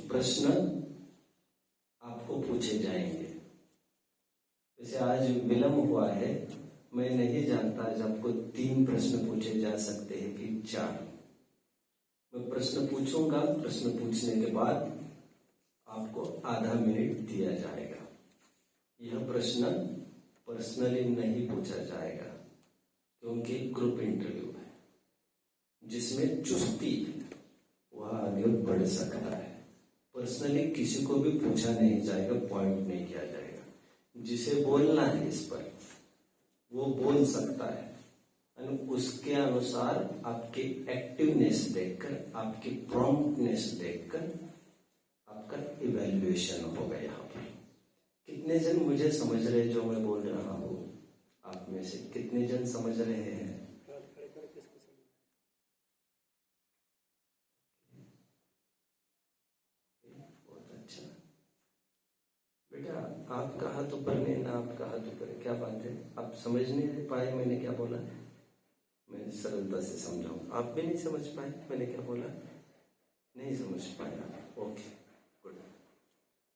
प्रश्न आपको पूछे जाएंगे। जैसे आज विलंब हुआ है, मैं नहीं जानता आज आपको 3 प्रश्न पूछे जा सकते हैं कि 4। मैं प्रश्न पूछूंगा, प्रश्न पूछने के बाद आपको आधा मिनट दिया जाएगा। यह प्रश्न पर्सनली नहीं पूछा जाएगा क्योंकि ग्रुप इंटरव्यू है, जिसमें चुस्ती वह आगे बढ़ सकता है। पर्सनली किसी को भी पूछा नहीं जाएगा, पॉइंट नहीं किया जाएगा। जिसे बोलना है इस पर वो बोल सकता है और उसके अनुसार आपकी एक्टिवनेस देखकर, आपकी प्रॉम्प्टनेस देखकर आपका इवैल्यूएशन होगा। यहाँ पर कितने जन मुझे समझ रहे जो मैं बोल रहा हूँ? आप में से कितने जन समझ रहे हैं? बहुत अच्छा बेटा, आपका हाथ ऊपर नहीं ना, आपका हाथ ऊपर, क्या बात है? आप समझ नहीं पाए मैंने क्या बोला? मैं सरलता से समझाऊं, आप भी नहीं समझ पाए मैंने क्या बोला? नहीं समझ पाया, ओके गुड।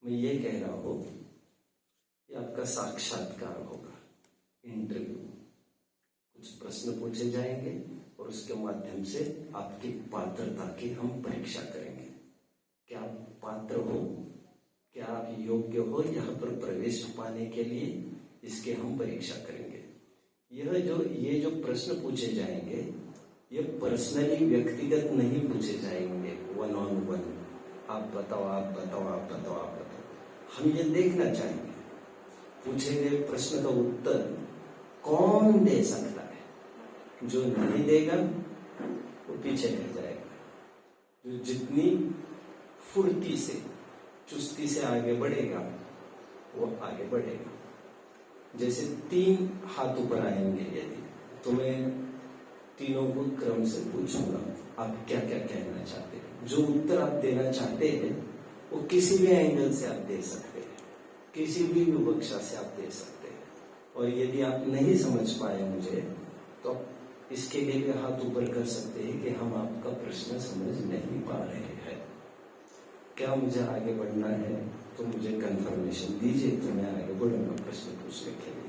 मैं ये कह रहा हूं कि आपका साक्षात्कार होगा, इंटरव्यू। कुछ प्रश्न पूछे जाएंगे और उसके माध्यम से आपकी पात्रता की हम परीक्षा करेंगे। क्या आप पात्र हो, क्या आप योग्य हो यहाँ पर प्रवेश पाने के लिए, इसके हम परीक्षा करेंगे। ये जो प्रश्न पूछे जाएंगे ये पर्सनली, व्यक्तिगत नहीं पूछे जाएंगे, 1 on 1। आप बताओ, आप बताओ, आप बताओ, आप बताओ। हम ये देखना चाहेंगे पूछे गए प्रश्न का उत्तर कौन दे सकता है। जो नहीं देगा वो पीछे रह जाएगा। जो जितनी फुर्ती से, चुस्ती से आगे बढ़ेगा वो आगे बढ़ेगा। जैसे 3 हाथ ऊपर आएंगे, यदि तो मैं तीनों को क्रम से पूछूंगा आप क्या क्या कहना चाहते हैं। जो उत्तर आप देना चाहते हैं वो किसी भी एंगल से आप दे सकते हैं, किसी भी विवक्षा से आप दे सकते हैं। और यदि आप नहीं समझ पाए मुझे, तो इसके लिए भी हाथ ऊपर कर सकते हैं कि हम आपका प्रश्न समझ नहीं पा रहे हैं। क्या मुझे आगे बढ़ना है तो मुझे कंफर्मेशन दीजिए, तो मैं आगे बढ़ूंगा प्रश्न पूछने के लिए।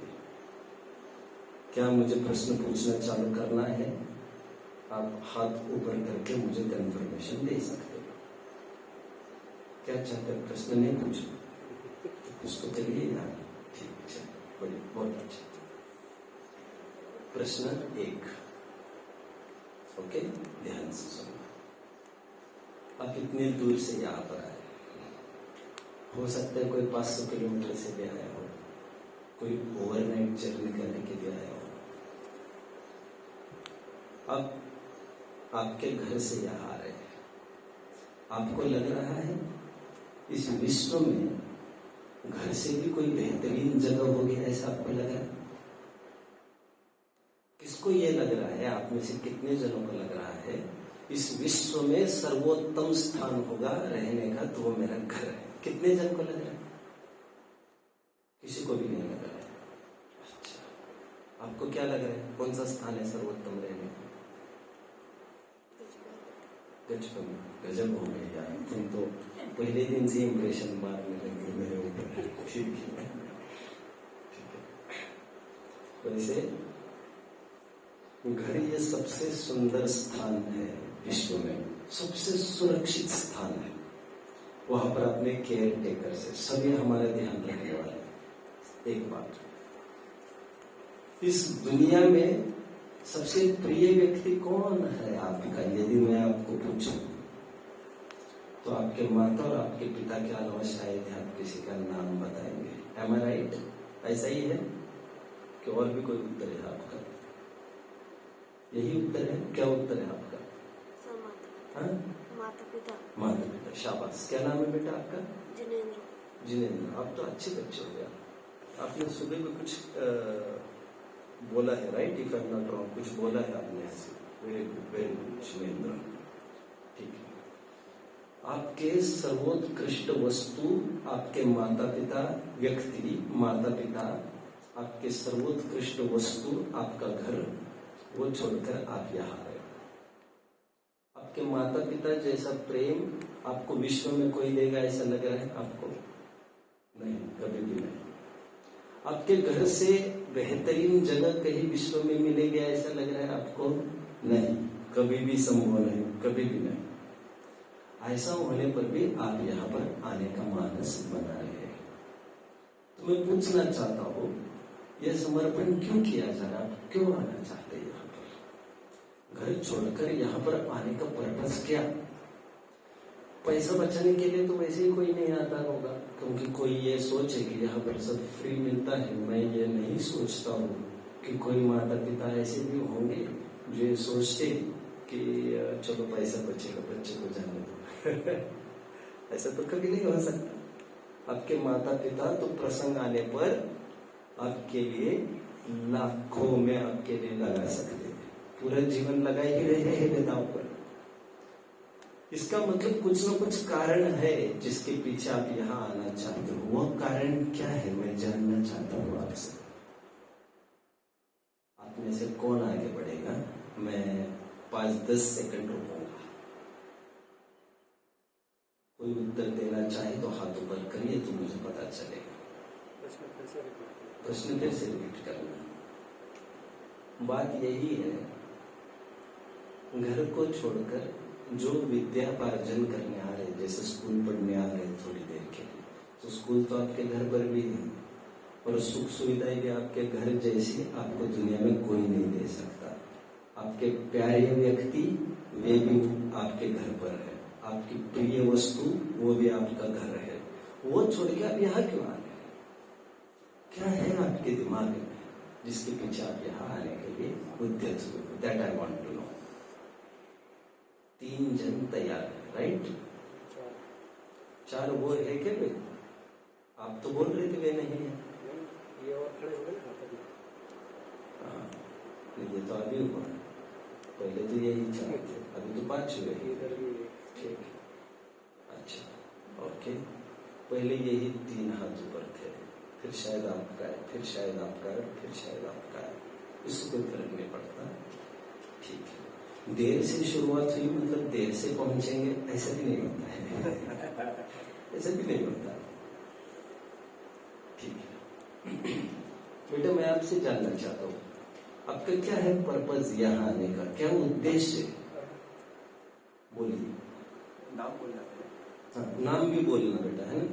क्या मुझे प्रश्न पूछना चालू करना है? आप हाथ ऊपर करके मुझे कंफर्मेशन दे सकते हो। क्या चाहते हैं? प्रश्न नहीं पूछो तो कुछ तो करिए यार। ठीक है, बढ़िया, बहुत अच्छा। प्रश्न 1, ओके, ध्यान से सुनो। आप इतने दूर से यहाँ पर आए, हो सकता है कोई 500 किलोमीटर से भी आया हो, कोई ओवरनाइट जर्नी करने के लिए आया हो। अब आपके घर से यहाँ आ रहे हैं, आपको लग रहा है इस विश्व में घर से भी कोई बेहतरीन जगह होगी, ऐसा आपको लग रहा है? किसको ये लग रहा है? आप में से कितने जनों को लग रहा है इस विश्व में सर्वोत्तम स्थान होगा रहने का तो वो मेरा घर है? कितने जन को लग रहा है? किसी को भी नहीं लग रहा है। अच्छा, आपको क्या लग रहा है? कौन सा स्थान है सर्वोत्तम रहने का? गजब हो गई यार, तुम तो पहले दिन से इंप्रेशन मारने लगे मेरे ऊपर। ठीक है, वैसे घर ये सबसे सुंदर स्थान है विश्व में, सबसे सुरक्षित स्थान है। वहां पर अपने केयर टेकर से सभी हमारा ध्यान रखने वाले। एक बात, इस दुनिया में सबसे प्रिय व्यक्ति कौन है आपका? यदि मैं आपको पूछूं तो आपके माता और आपके पिता के अलावा शायद आप किसी का नाम बताएंगे। एम आई राइट? ऐसा ही है कि और भी कोई उत्तर है आपका? यही उत्तर है? क्या उत्तर है आपका? माता पिता। माता पिता, शाबाश। क्या नाम है बेटा आपका? जिनेंद्र। जिनेंद्र, आप तो अच्छे बच्चे हो गया। आपने सुबह में कुछ बोला है, right? If I am not wrong, कुछ बोला है आपने। Very good, very good Jinendra. ठीक है, आपके सर्वोत्कृष्ट वस्तु आपके माता पिता, व्यक्ति माता पिता, आपके सर्वोत्कृष्ट वस्तु आपका घर, वो छोड़कर आप यहाँ आए। आप आपके माता पिता जैसा प्रेम आपको विश्व में कोई देगा ऐसा लग रहा है आपको? नहीं, कभी भी नहीं। आपके घर से बेहतरीन जगह कहीं विश्व में मिलेगी ऐसा लग रहा है आपको? नहीं, कभी भी संभव नहीं, कभी भी नहीं। ऐसा होने पर भी आप यहाँ पर आने का मानस बना रहे हैं। तो मैं पूछना चाहता हूँ, यह समर्पण क्यों किया जा रहा है? आप क्यों आना चाहते हैं यहाँ पर? घर छोड़कर यहाँ पर आने का पर्पस क्या? पैसा बचाने के लिए तो वैसे ही कोई नहीं आता होगा, क्योंकि कोई ये सोचे कि यहाँ पर सब फ्री मिलता है। मैं ये नहीं सोचता हूँ कि कोई माता पिता ऐसे भी होंगे जो ये सोचते कि चलो पैसा बचेगा, बच्चे को जाने दो। ऐसा तो कभी नहीं हो सकता। आपके माता पिता तो प्रसंग आने पर आपके लिए लाखों में आपके लिए लगा सकते हैं, पूरा जीवन लगा ही रहे हैं नेताओं पर। इसका मतलब कुछ ना कुछ कारण है जिसके पीछे आप यहाँ आना चाहते हो। वह कारण क्या है मैं जानना चाहता हूँ आपसे। आप में से कौन आगे बढ़ेगा? मैं 5-10 सेकंड रुकूंगा। कोई उत्तर देना चाहे तो हाथ ऊपर करिए तो मुझे पता चलेगा। प्रश्न फिर से रिपीट करना। बात यही है, घर को छोड़कर जो विद्यापार्जन करने आ रहे, जैसे स्कूल पढ़ने आ रहे थोड़ी देर के लिए, तो स्कूल तो आपके घर पर भी है और सुख सुविधाएं भी आपके घर जैसी आपको दुनिया में कोई नहीं दे सकता। आपके प्यारे व्यक्ति वे भी आपके घर पर है, आपकी प्रिय वस्तु वो भी आपका घर है। वो छोड़ के आप यहाँ क्यों आ गए? क्या है आपके दिमाग में जिसके पीछे आप यहाँ आने के लिए उद्यत हुए? That I want to know. 3 जन तैयार है, राइट? 4 वो है क्या वे? आप तो बोल रहे थे वे नहीं है। ये और खड़े हो गए। हाँ, ये तो अभी हुआ, पहले तो यही 4 थे, अभी तो 5 हुए। ठीक है, अच्छा, ओके। पहले यही 3 हाथ ऊपर थे, फिर शायद आपका है, फिर शायद आपका है, फिर शायद आपका है। इससे कोई फर्क नहीं पड़ता। ठीक है, देर से शुरुआत हुई मतलब देर से पहुंचेंगे ऐसा भी नहीं होता है। ऐसा भी नहीं होता। ठीक है बेटा, मैं आपसे जानना चाहता हूँ आपका क्या है पर्पस यहाँ आने का, क्या उद्देश्य है? बोलिए। नाम बोलना है। हाँ, नाम भी बोलना बेटा, है ना?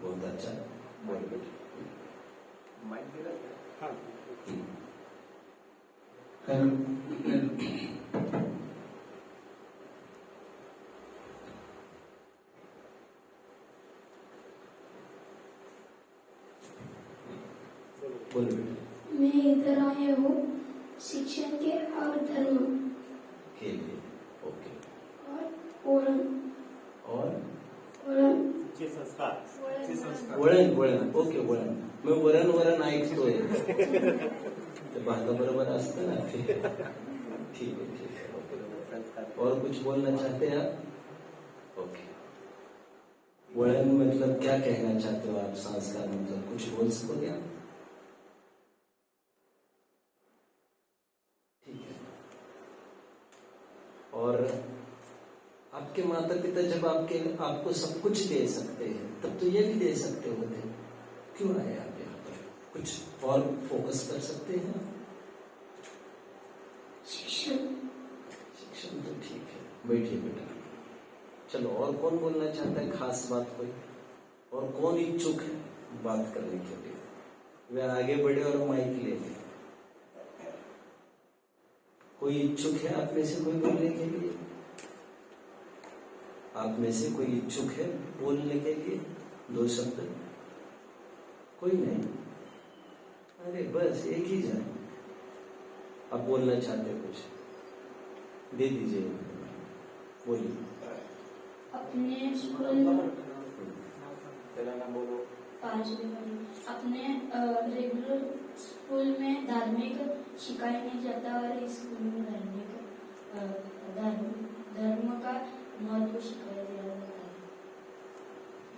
बहुत अच्छा, बोल बेटा। हाँ। बोलो बेटा। मैं इधर आया हूँ शिक्षण के और धर्म के लिए। ओके। और वळण वळण ओके, वळण. मी वरण वरण ऐकतोय. ते भाता बरोबर असतं ना. ठीक है, ठीक है, ओके. और कुछ बोलना चाहते हैं आप? ओके. वळण मतलब क्या कहना चाहते हो आप? संस्कार मतलब कुछ बोल सकोगे आप? ठीक है. और आपके माता पिता जब आपको सब कुछ दे सकते हैं तब तो ये भी दे सकते होते, क्यों आए आप यहाँ पर? कुछ और फोकस कर सकते हैं? शिक्षण तो ठीक है, बैठिए बेटा. चलो, और कौन बोलना चाहता है खास बात कोई? और कौन इच्छुक है बात करने के लिए? वे आगे बढ़े और माइक ले ले. कोई इच्छुक है आप में से कोई बोलने के लिए? आप में से कोई इच्छुक है बोलने के लिए 2 शब्द? कोई नहीं? अरे बस एक ही जाए. आप बोलना चाहते हैं कुछ? दे दीजिए, बोलिए. अपने स्कूल में बोलो. 5वीं में अपने रेगुलर स्कूल में धार्मिक सिखाया नहीं जाता और इस स्कूल में धर्म का महत्व सिखाया जाता है.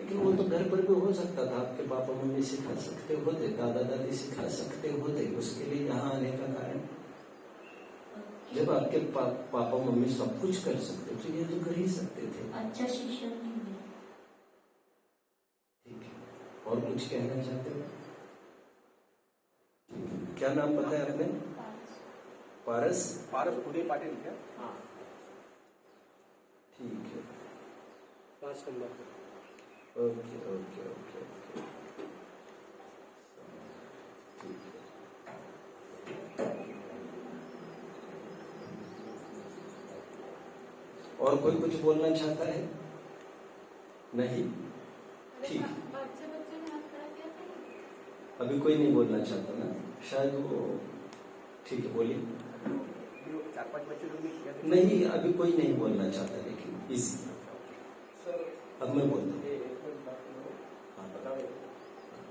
लेकिन वो तो घर पर भी हो सकता था, आपके पापा मम्मी सिखा सकते होते, दादा दादी सिखा सकते होते, उसके लिए यहाँ आने का कारण। जब आपके पापा मम्मी सब कुछ कर सकते तो ये तो कर ही सकते थे। अच्छा शिक्षण नहीं मिला। ठीक है, और कुछ कहना चाहते हो? क्या नाम पता है आपने? पारस। पारस उदय पाटिल क्या? हाँ। ठीक है, 5 नंबर पर। ओके ओके ओके ओके, ठीक है। और कोई कुछ बोलना चाहता है? नहीं? ठीक, अभी कोई नहीं बोलना चाहता ना, शायद वो, ठीक है बोलिए। 4-5 बच्चे लोग भी किया। नहीं, अभी कोई नहीं बोलना चाहता, लेकिन इसी सर अब मैं बोलता हूँ।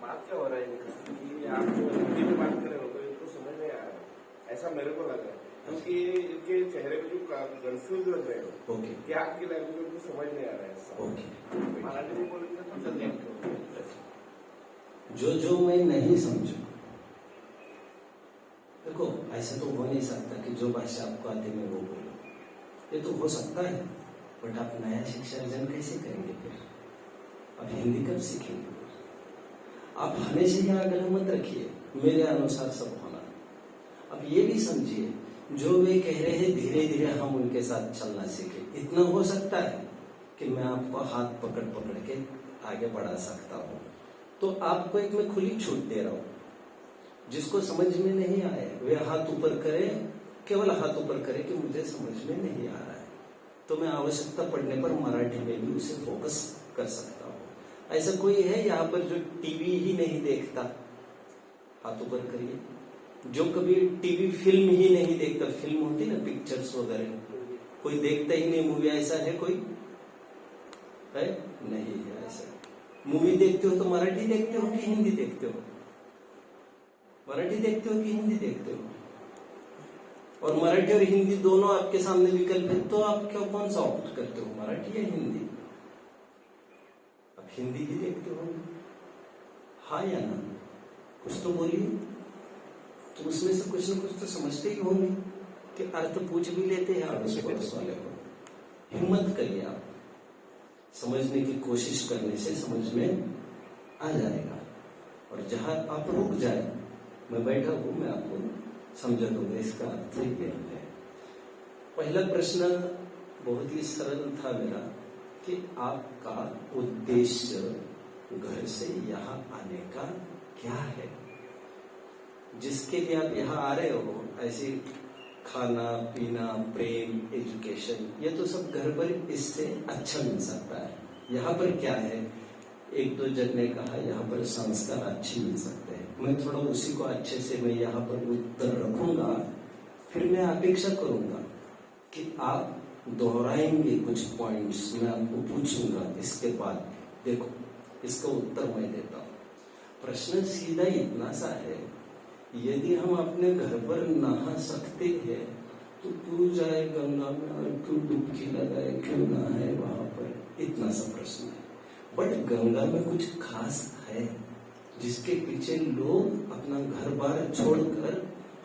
बात क्या हो रहा है कि आप जो हिंदी में बात कर रहे हो तो इनको समझ में आ रहा है, ऐसा मेरे को लग रहा है, क्योंकि इनके चेहरे पे जो कंफ्यूज लग रहे हो। ओके, क्या आपकी लैंग्वेज को समझ नहीं आ रहा है। ओके, मराठी में बोलेंगे तो जल्दी। जो मैं नहीं समझू, देखो ऐसा तो हो नहीं सकता कि जो भाषा आपको आती मैं वो बोलूं, ये तो हो सकता है, बट आप नया शिक्षा अर्जन कैसे करेंगे फिर? आप हिंदी कब सीखेंगे? आप हमेशा यहाँ आग्रह मत रखिए मेरे अनुसार सब होना। अब ये भी समझिए, जो वे कह रहे हैं धीरे धीरे हम उनके साथ चलना सीखे। इतना हो सकता है कि मैं आपको हाथ पकड़ पकड़ के आगे बढ़ा सकता हूँ। तो आपको एक मैं खुली छूट दे रहा हूँ, जिसको समझ में नहीं आए वे हाथ ऊपर करे, केवल हाथ ऊपर करे कि मुझे समझ में नहीं आ रहा है, तो मैं आवश्यकता पड़ने पर मराठी में भी उसे फोकस कर सकता हूँ। ऐसा कोई है यहाँ पर जो टीवी ही नहीं देखता? हाथ ऊपर करिए। जो कभी टीवी फिल्म ही नहीं देखता, फिल्म होती ना पिक्चर्स वगैरह, कोई देखता ही नहीं मूवी, ऐसा है कोई? है? नहीं है ऐसा। मूवी देखते हो तो मराठी देखते हो कि हिंदी देखते हो? मराठी देखते हो कि हिंदी देखते हो? और मराठी और हिंदी दोनों आपके सामने विकल्प है, तो आप क्या कौन सा ऑप्ट करते हो, मराठी या हिंदी? अब हिंदी ही देखते हो, हाँ या ना? कुछ तो बोलिए। तो उसमें से कुछ न कुछ तो समझते ही होंगे कि अर्थ पूछ भी लेते हैं आप उस पड़ोस वाले को। हिम्मत करिए, आप समझने की कोशिश करने से समझ में आ जाएगा। और जहां आप रुक जाए, मैं बैठा हूं, मैं आपको समझा दूंगा इसका अर्थ ये है। पहला प्रश्न बहुत ही सरल था मेरा कि आपका उद्देश्य घर से यहाँ आने का क्या है, जिसके लिए आप यहाँ आ रहे हो। ऐसे खाना पीना, प्रेम, एजुकेशन, ये तो सब घर पर इससे अच्छा मिल सकता है। यहाँ पर क्या है, एक दो जन ने कहा यहाँ पर संस्कार अच्छे मिल सकते हैं। मैं थोड़ा उसी को अच्छे से मैं यहाँ पर उत्तर रखूंगा, फिर मैं अपेक्षा करूंगा कि आप दोहराएंगे कुछ पॉइंट्स, मैं आपको पूछूंगा, इसके बाद देखो इसका उत्तर मैं देता हूँ। प्रश्न सीधा इतना सा है, यदि हम अपने घर पर नहा सकते हैं तो क्यों जाए गंगा में और क्यों डुबकी लगाए, क्यों नहाए वहां पर, इतना सा प्रश्न है। बट गंगा में कुछ खास है जिसके पीछे लोग अपना घर बार छोड़कर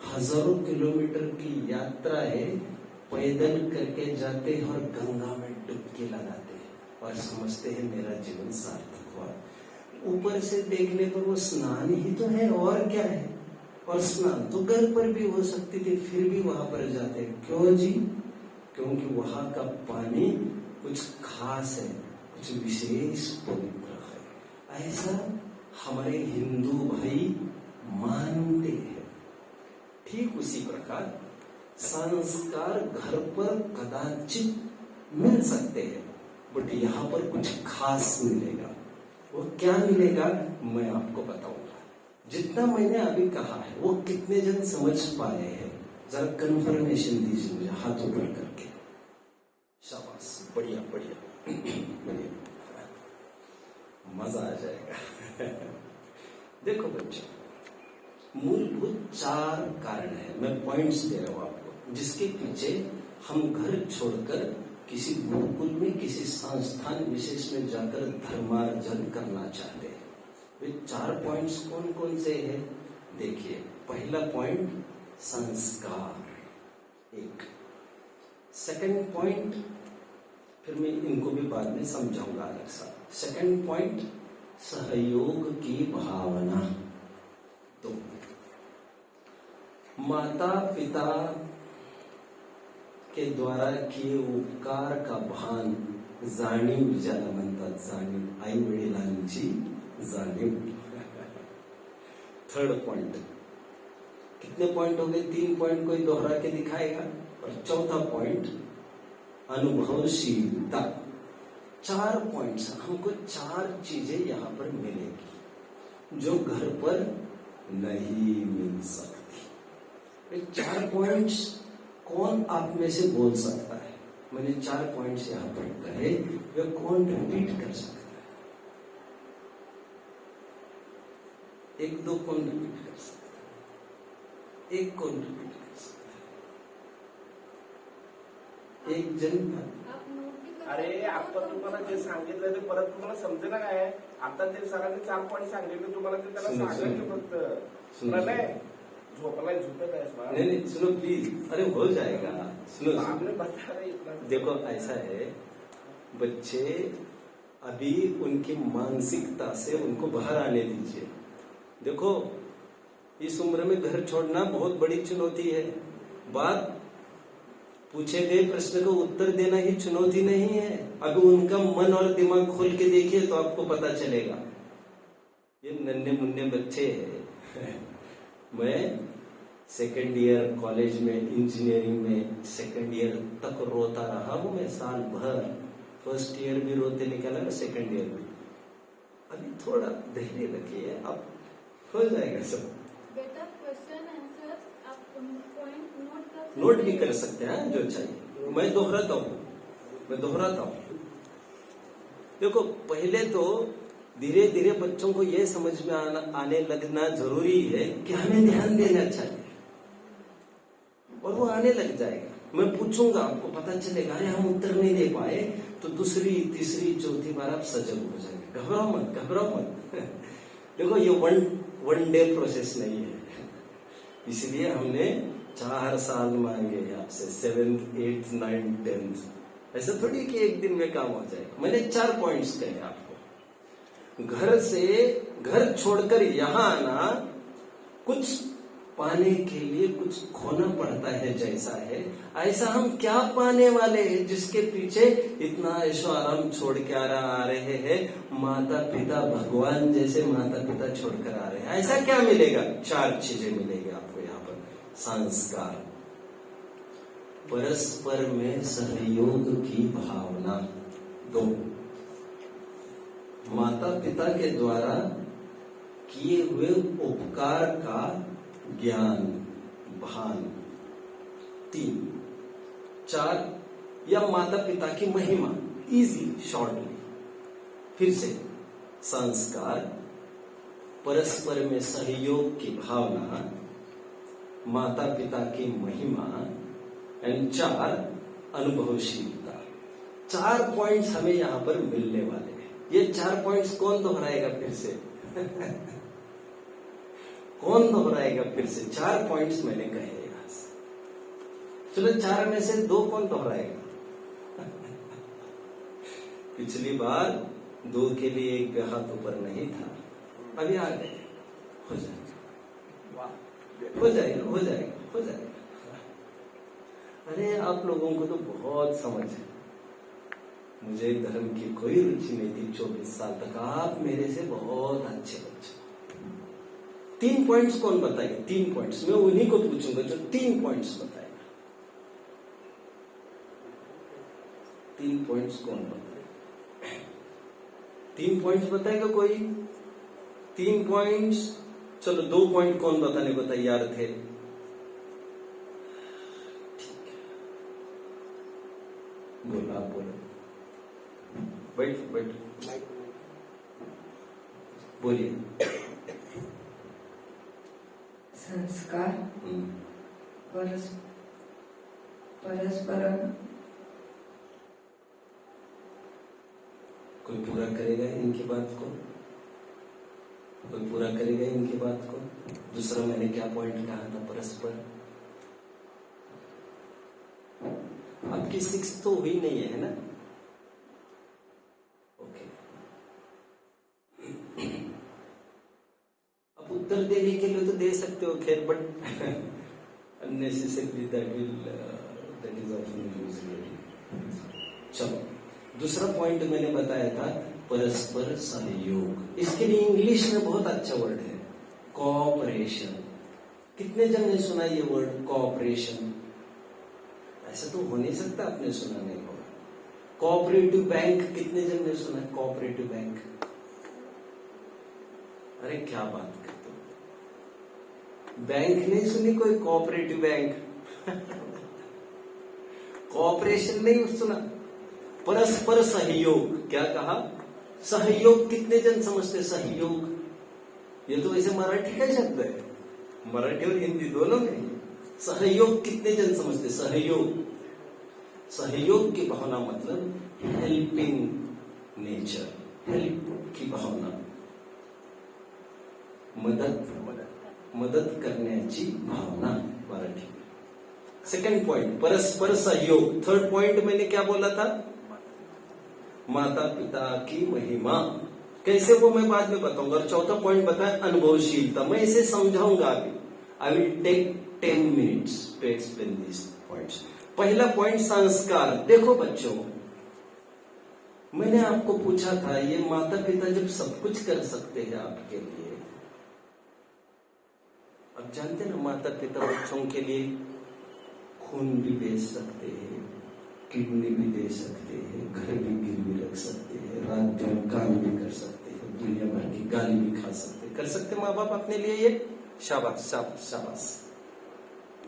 हजारों किलोमीटर की यात्रा है पैदल करके जाते हैं और गंगा में डुबकी लगाते हैं और समझते हैं मेरा जीवन सार्थक हुआ। ऊपर से देखने पर वो स्नान ही तो है, और क्या है। और स्नान तो घर पर भी हो सकती थी, फिर भी वहां पर जाते हैं। क्यों जी? क्योंकि वहां का पानी कुछ खास है, कुछ विशेष पवित्र है, ऐसा हमारे हिंदू भाई मानते हैं। ठीक उसी प्रकार संस्कार घर पर कदाचित मिल सकते हैं, बट यहाँ पर कुछ खास मिलेगा। वो क्या मिलेगा मैं आपको बताऊंगा। जितना मैंने अभी कहा है वो कितने जन समझ पाए हैं, जरा कंफर्मेशन दीजिए मुझे हाथ ऊपर करके। शाबाश, बढ़िया बढ़िया बढ़िया, मजा आ जाएगा। देखो बच्चों, मूलभूत 4 कारण है, मैं पॉइंट्स दे रहा हूं आपको, जिसके पीछे हम घर छोड़कर किसी गुरुकुल में किसी संस्थान विशेष में जाकर धर्मार्जन करना चाहते हैं। वे 4 पॉइंट्स कौन कौन से हैं? देखिए, पहला पॉइंट संस्कार, एक। सेकंड पॉइंट, फिर मैं इनको भी बाद में समझाऊंगा अलग सा। सेकंड पॉइंट, सहयोग की भावना, 2। माता पिता के द्वारा किए उपकार का भान, जाणीव ज्याला म्हणतात, जाणीव, आई वडिलांची जाणीव। थर्ड पॉइंट, कितने पॉइंट हो गए? 3 पॉइंट कोई दोहरा के दिखाएगा। और चौथा पॉइंट, अनुभवशीलता। 4 पॉइंट्स, हमको 4 चीजें यहां पर मिलेगी जो घर पर नहीं मिल सकती। ये 4 पॉइंट्स कौन आप में से बोल सकता है? मैंने 4 पॉइंट्स यहां पर कहे, वे कौन रिपीट कर सकता है? 1-2 कौन रिपीट कर सकता है? 1 कौन रिपीट कर सकता है? 1 जन। अरे आता तुम्हाला जे सांगितलं ते परत तुम्हाला समजे ना काय? आता ते सरांनी 4 पॉईंट सांगितले, तुम्हाला ते त्याला सांगायचं फक्त. नाही झोपलाय, झोपत आहे. नहीं सुनो प्लीज, अरे हो जाएगा। सुनो, आपने बता रहे इतना. देखो ऐसा है, बच्चे अभी उनकी मानसिकता से उनको बाहर आने दीजिए। देखो, इस उम्र में घर छोड़ना बहुत बड़ी चुनौती है। बात पूछे गए प्रश्न को उत्तर देना ही चुनौती नहीं है। अभी उनका मन और दिमाग खोल के देखिए तो आपको पता चलेगा। ये नन्हे मुन्ने बच्चे हैं। मैं सेकेंड ईयर कॉलेज में, इंजीनियरिंग में सेकेंड ईयर तक रोता रहा हूं मैं, साल भर। फर्स्ट ईयर भी रोते निकला मैं, सेकेंड ईयर भी। अभी थोड़ा धैर्य रखिए, अब हो जाएगा सब। बेटा क्वेश्चन आंसर आप पॉइंट नोट भी कर सकते हैं जो चाहिए। मैं दोहराता हूं। देखो, पहले तो धीरे धीरे बच्चों को यह समझ में आने लगना जरूरी है कि हमें ध्यान देना चाहिए, और वो आने लग जाएगा। मैं पूछूंगा, आपको पता चलेगा। अरे हम उत्तर नहीं दे पाए, तो दूसरी तीसरी चौथी बार आप सजग हो जाएंगे। घबराओ मत। देखो, ये वन डे प्रोसेस नहीं है, इसलिए हमने 4 साल मांगे आपसे, 7th 8th 9th 10th। ऐसा थोड़ी कि एक दिन में काम हो जाएगा। मैंने 4 पॉइंट्स कहे आपको। घर छोड़कर यहां आना, कुछ पाने के लिए कुछ खोना पड़ता है जैसा है। ऐसा हम क्या पाने वाले हैं जिसके पीछे इतना ऐशो आराम छोड़ के आ रहे हैं? माता पिता, भगवान जैसे माता पिता छोड़कर आ रहे हैं। ऐसा क्या मिलेगा? 4 चीजें मिलेगी आपको यहाँ पर। संस्कार, परस्पर में सहयोग की भावना, 2। माता पिता के द्वारा किए हुए उपकार का ज्ञान, भान, 3। 4, या माता पिता की महिमा, इजी शॉर्टली। फिर से, संस्कार, परस्पर में सहयोग की भावना, माता पिता की महिमा, एंड 4, अनुभवशीलता। 4 पॉइंट्स हमें यहां पर मिलने वाले हैं। ये 4 पॉइंट्स कौन दोहराएगा फिर से? कौन दोहराएगा फिर से? 4 पॉइंट्स मैंने कहे यहां से। चलो, 4 में से 2 कौन दोहराएगा? पिछली बार 2 के लिए एक हाथ ऊपर नहीं था, अभी आ गए। हो जाएगा। अरे आप लोगों को तो बहुत समझ है। मुझे धर्म की कोई रुचि नहीं थी 24 साल तक। आप मेरे से बहुत अच्छे बच्चे। 3 पॉइंट्स कौन बताएगा? 3 पॉइंट्स मैं उन्हीं को पूछूंगा जो 3 पॉइंट्स बताएगा। 3 पॉइंट्स कौन बताएगा? 3 पॉइंट्स बताएगा कोई? 3 पॉइंट्स। चलो, 2 पॉइंट कौन बताने को तैयार थे? ठीक है, बोलो, आप बोलो। बैठ बोलिए। संस्कार, हम्म, 2 परस्पर कोई पूरा करेगा इनकी बात को? कोई पूरा करेगा इनकी बात को? दूसरा मैंने क्या पॉइंट कहा था? परस्पर। आपकी 6 तो हुई नहीं है ना? ओके। अब उत्तर देने के लिए तो दे सकते हो, खैर, but unnecessarily that is often used. चलो, दूसरा पॉइंट मैंने बताया था परस्पर सहयोग। इसके लिए इंग्लिश में बहुत अच्छा वर्ड है, कोऑपरेशन। कितने जन ने सुना ये वर्ड कोऑपरेशन? ऐसा तो हो नहीं सकता आपने सुना नहीं होगा। कोऑपरेटिव बैंक, कितने जन ने सुना? कोऑपरेटिव बैंक, अरे क्या बात करते हो, बैंक नहीं सुनी कोई? कोऑपरेटिव बैंक कोऑपरेशन नहीं सुना। परस्पर सहयोग, क्या कहा? सहयोग कितने जन समझते? सहयोग, ये तो वैसे मराठी का शब्द है, मराठी और हिंदी दोनों में। सहयोग कितने जन समझते? सहयोग, सहयोग की भावना मतलब हेल्पिंग नेचर, हेल्प की भावना, मदद करण्याची भावना मराठी में। सेकंड पॉइंट परस्पर सहयोग। थर्ड पॉइंट मैंने क्या बोला था? माता पिता की महिमा। कैसे, वो मैं बाद में बताऊंगा। और चौथा पॉइंट बताया अनुभवशीलता। मैं इसे समझाऊंगा अभी। I will take 10 minutes to explain this points. पहला पॉइंट संस्कार। देखो बच्चों, मैंने आपको पूछा था ये माता पिता जब सब कुछ कर सकते हैं आपके लिए, अब जानते हैं ना, माता पिता बच्चों के लिए खून भी दे सकते हैं, किडनी भी दे सकते हैं, घर भी गिरवी रख सकते हैं, रात दिन काम भी कर सकते हैं, दुनिया भर की गाली भी खा सकते, कर सकते माँ बाप अपने लिए। ये शाबाश शाबाश शाबाश,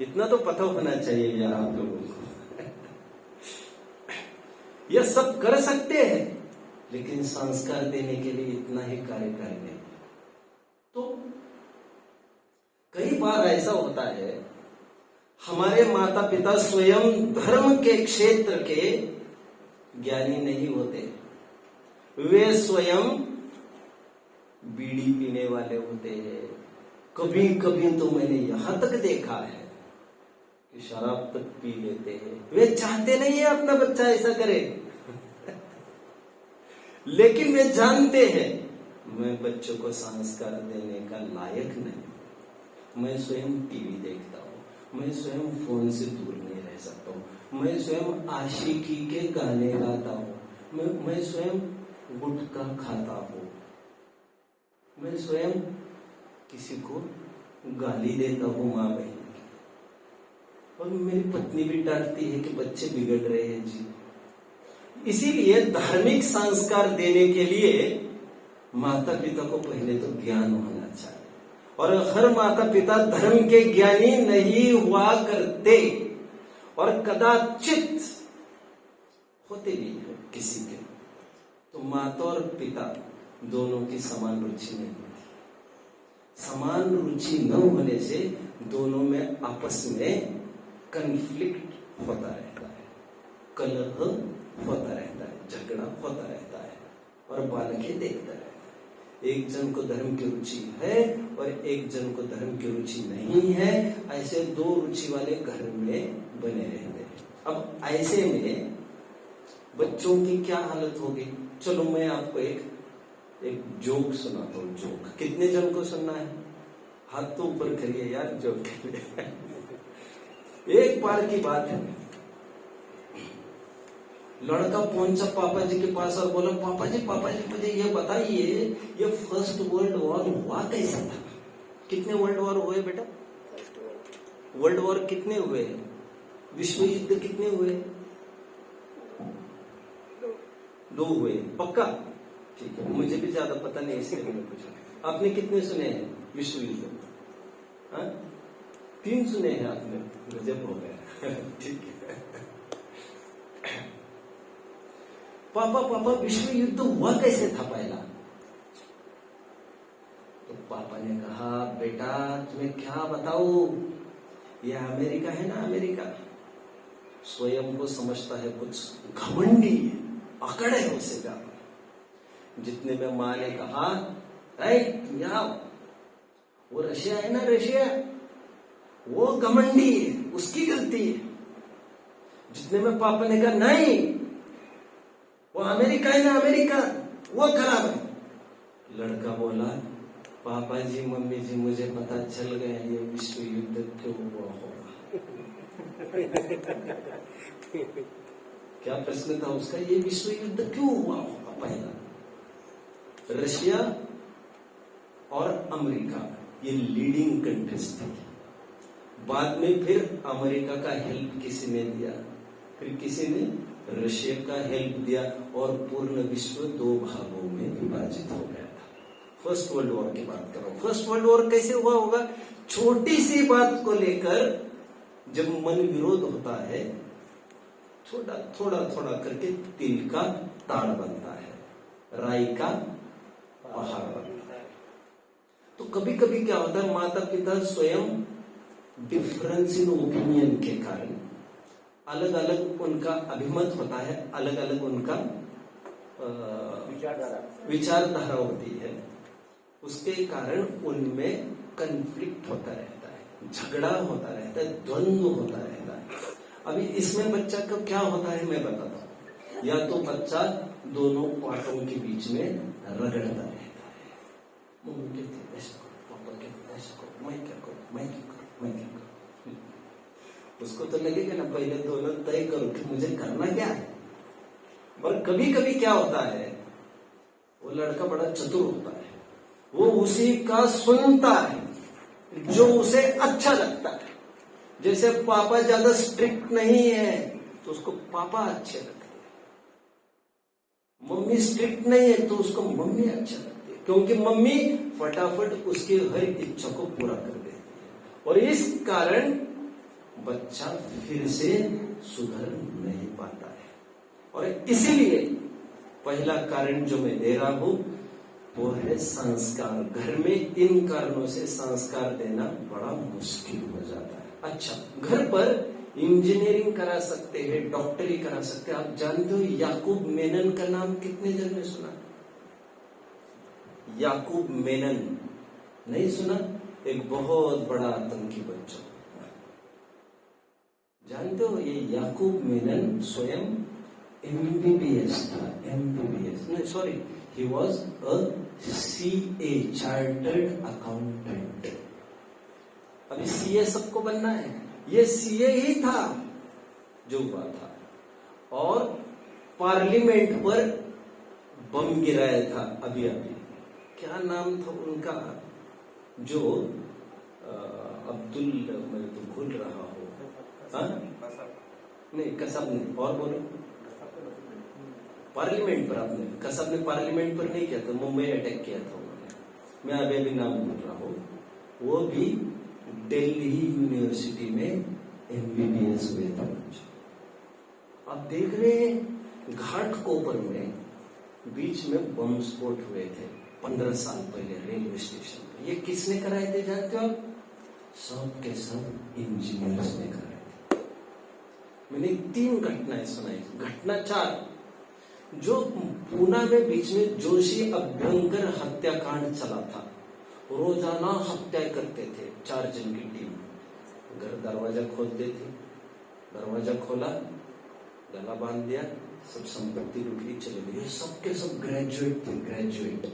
इतना तो पता होना चाहिए यार आप लोगों को। यह सब कर सकते हैं, लेकिन संस्कार देने के लिए इतना ही कार्य करने। तो कई बार ऐसा होता है, हमारे माता पिता स्वयं धर्म के क्षेत्र के ज्ञानी नहीं होते, वे स्वयं बीड़ी पीने वाले होते हैं। कभी कभी तो मैंने यहां तक देखा है कि शराब तक पी लेते हैं। वे चाहते नहीं है अपना बच्चा ऐसा करे लेकिन वे जानते हैं मैं बच्चों को संस्कार देने का लायक नहीं। मैं स्वयं टीवी देखता हूं, मैं स्वयं फोन से दूर नहीं रह सकता हूं, मैं स्वयं आशिकी के गाने गाता हूं, मैं स्वयं गुटखा खाता हूं, मैं स्वयं किसी को गाली देता हूं माँ बहन की, और मेरी पत्नी भी डांटती है कि बच्चे बिगड़ रहे हैं जी। इसीलिए धार्मिक संस्कार देने के लिए माता पिता को पहले तो ज्ञान होना चाहिए, और हर माता पिता धर्म के ज्ञानी नहीं हुआ करते, और कदाचित होते भी है किसी के। तो माता और पिता दोनों की समान रुचि नहीं होती। समान रुचि न होने से दोनों में आपस में कन्फ्लिक्ट होता रहता है, कलह होता रहता है, झगड़ा होता रहता है, और बालकें देखता रहता है। एक जन को धर्म की रुचि है और एक जन को धर्म की रुचि नहीं है, ऐसे दो रुचि वाले घर में बने रहते हैं। अब ऐसे में बच्चों की क्या हालत होगी? चलो मैं आपको एक जोक सुनाता हूँ। जोक कितने जन को सुनना है? हाथ तो ऊपर करिए यार जोक के लिए। एक बार की बात है, लड़का पहुंचा पापा जी के पास और बोला, पापा जी मुझे ये बताइए, ये फर्स्ट वर्ल्ड वॉर हुआ कैसा था? कितने वर्ल्ड वॉर हुए बेटा? वर्ल्ड वॉर कितने हुए? विश्व युद्ध कितने हुए? 2 हुए, पक्का? ठीक है, मुझे भी ज्यादा पता नहीं इसलिए मैंने पूछा। आपने कितने सुने हैं विश्व युद्ध? 3 सुने हैं आपने, गजब हो गया। ठीक है। पापा विश्व युद्ध हुआ कैसे था पहला? तो पापा ने कहा, बेटा तुम्हें क्या बताऊं, ये अमेरिका है ना, अमेरिका स्वयं को समझता है कुछ घमंडी है, अकड़ है उसे का, जितने में माँ ने कहा तुम यहाँ, वो रशिया है ना, रशिया वो घमंडी है, उसकी गलती है। जितने में पापा ने कहा नहीं, वो अमेरिका है ना, अमेरिका वो खराब है। लड़का बोला पापा जी मम्मी जी मुझे पता चल गया ये विश्व युद्ध क्यों हुआ होगा। क्या प्रश्न था उसका, ये विश्व युद्ध क्यों हुआ होगा। पहला रशिया और अमेरिका ये लीडिंग कंट्रीज थी। बाद में फिर अमेरिका का हेल्प किसी ने दिया, फिर किसी ने रशिया का हेल्प दिया और पूर्ण विश्व दो भागों में विभाजित हो गया था। फर्स्ट वर्ल्ड वॉर की बात कर रहा हूं। फर्स्ट वर्ल्ड वॉर कैसे हुआ होगा, छोटी सी बात को लेकर जब मन विरोध होता है, थोड़ा थोड़ा थोड़ा करके तिल का ताड़ बनता है, राई का पहाड़ बनता है। तो कभी कभी क्या होता है, माता पिता स्वयं डिफरेंस इन ओपिनियन के कारण अलग अलग उनका अभिमत होता है, अलग अलग उनका विचारधारा होती है, उसके कारण उनमें कन्फ्लिक्ट होता रहता है, झगड़ा होता रहता है, द्वंद्व होता रहता है। अभी इसमें बच्चा का क्या होता है मैं बताता हूं। या तो बच्चा दोनों पार्टों के बीच में रगड़ता रहता है, मम्मी कहती है ऐसा करो, पापा कहते हैं ऐसा करो, मैं क्या करूं, मैं क्या करूं, मैं क्या करूं। उसको तो लगेगा ना पहले दोनों तय करो कि मुझे करना क्या है। और कभी कभी क्या होता है, वो लड़का बड़ा चतुर होता है, वो उसी का सुनता है जो उसे अच्छा लगता है। जैसे पापा ज्यादा स्ट्रिक्ट नहीं है तो उसको पापा अच्छे लगते हैं, मम्मी स्ट्रिक्ट नहीं है तो उसको मम्मी अच्छा लगती है, क्योंकि मम्मी फटाफट उसकी हर इच्छा को पूरा कर देती है। और इस कारण बच्चा फिर से सुधर नहीं पाता है। और इसीलिए पहला कारण जो मैं दे रहा हूं वो है संस्कार। घर में इन कारणों से संस्कार देना बड़ा मुश्किल हो जाता है। अच्छा, घर पर इंजीनियरिंग करा सकते हैं, डॉक्टरी करा सकते हैं। आप जानते हो याकूब मेनन का नाम कितने जन ने सुना? याकूब मेनन नहीं सुना? एक बहुत बड़ा आतंकी बच्चा, जानते हो? ये याकूब मेनन स्वयं एमबीबीएस था, एमबीबीएस नहीं sorry, he was a CA, chartered accountant. अभी सीए सबको बनना है, ये सीए ही था जो हुआ था, और पार्लियामेंट पर बम गिराया था अभी अभी। क्या नाम था उनका, जो अब्दुल, मैं तो भूल रहा हूँ, नहीं कसब नहीं, और बोलो। पार्लियामेंट पर आपने, कसब ने पार्लियामेंट पर नहीं किया था, मुंबई अटैक किया था उन्होंने, मैं अभी भी नाम भूल रहा हूँ। वो भी दिल्ली यूनिवर्सिटी में एमबीबीएस हुए थे। आप देख रहे हैं घाट कोपर में बीच में बम विस्फोट हुए थे 15 साल पहले रेलवे स्टेशन पर। ये किसने कराए थे जानते हो आप? सब के सब इंजीनियर्स ने कराए थे। मैंने 3 घटनाएं सुनाई। घटना 4, जो पूना में बीच में जोशी अभ्यंकर हत्याकांड चला था, रोजाना हत्या करते थे 4 जन की टीम। घर दरवाजा खोलते थे, दरवाजा खोला, गला बांध दिया, सब संपत्ति लूट ली, चले गए। ये सबके सब ग्रेजुएट थे, ग्रेजुएट।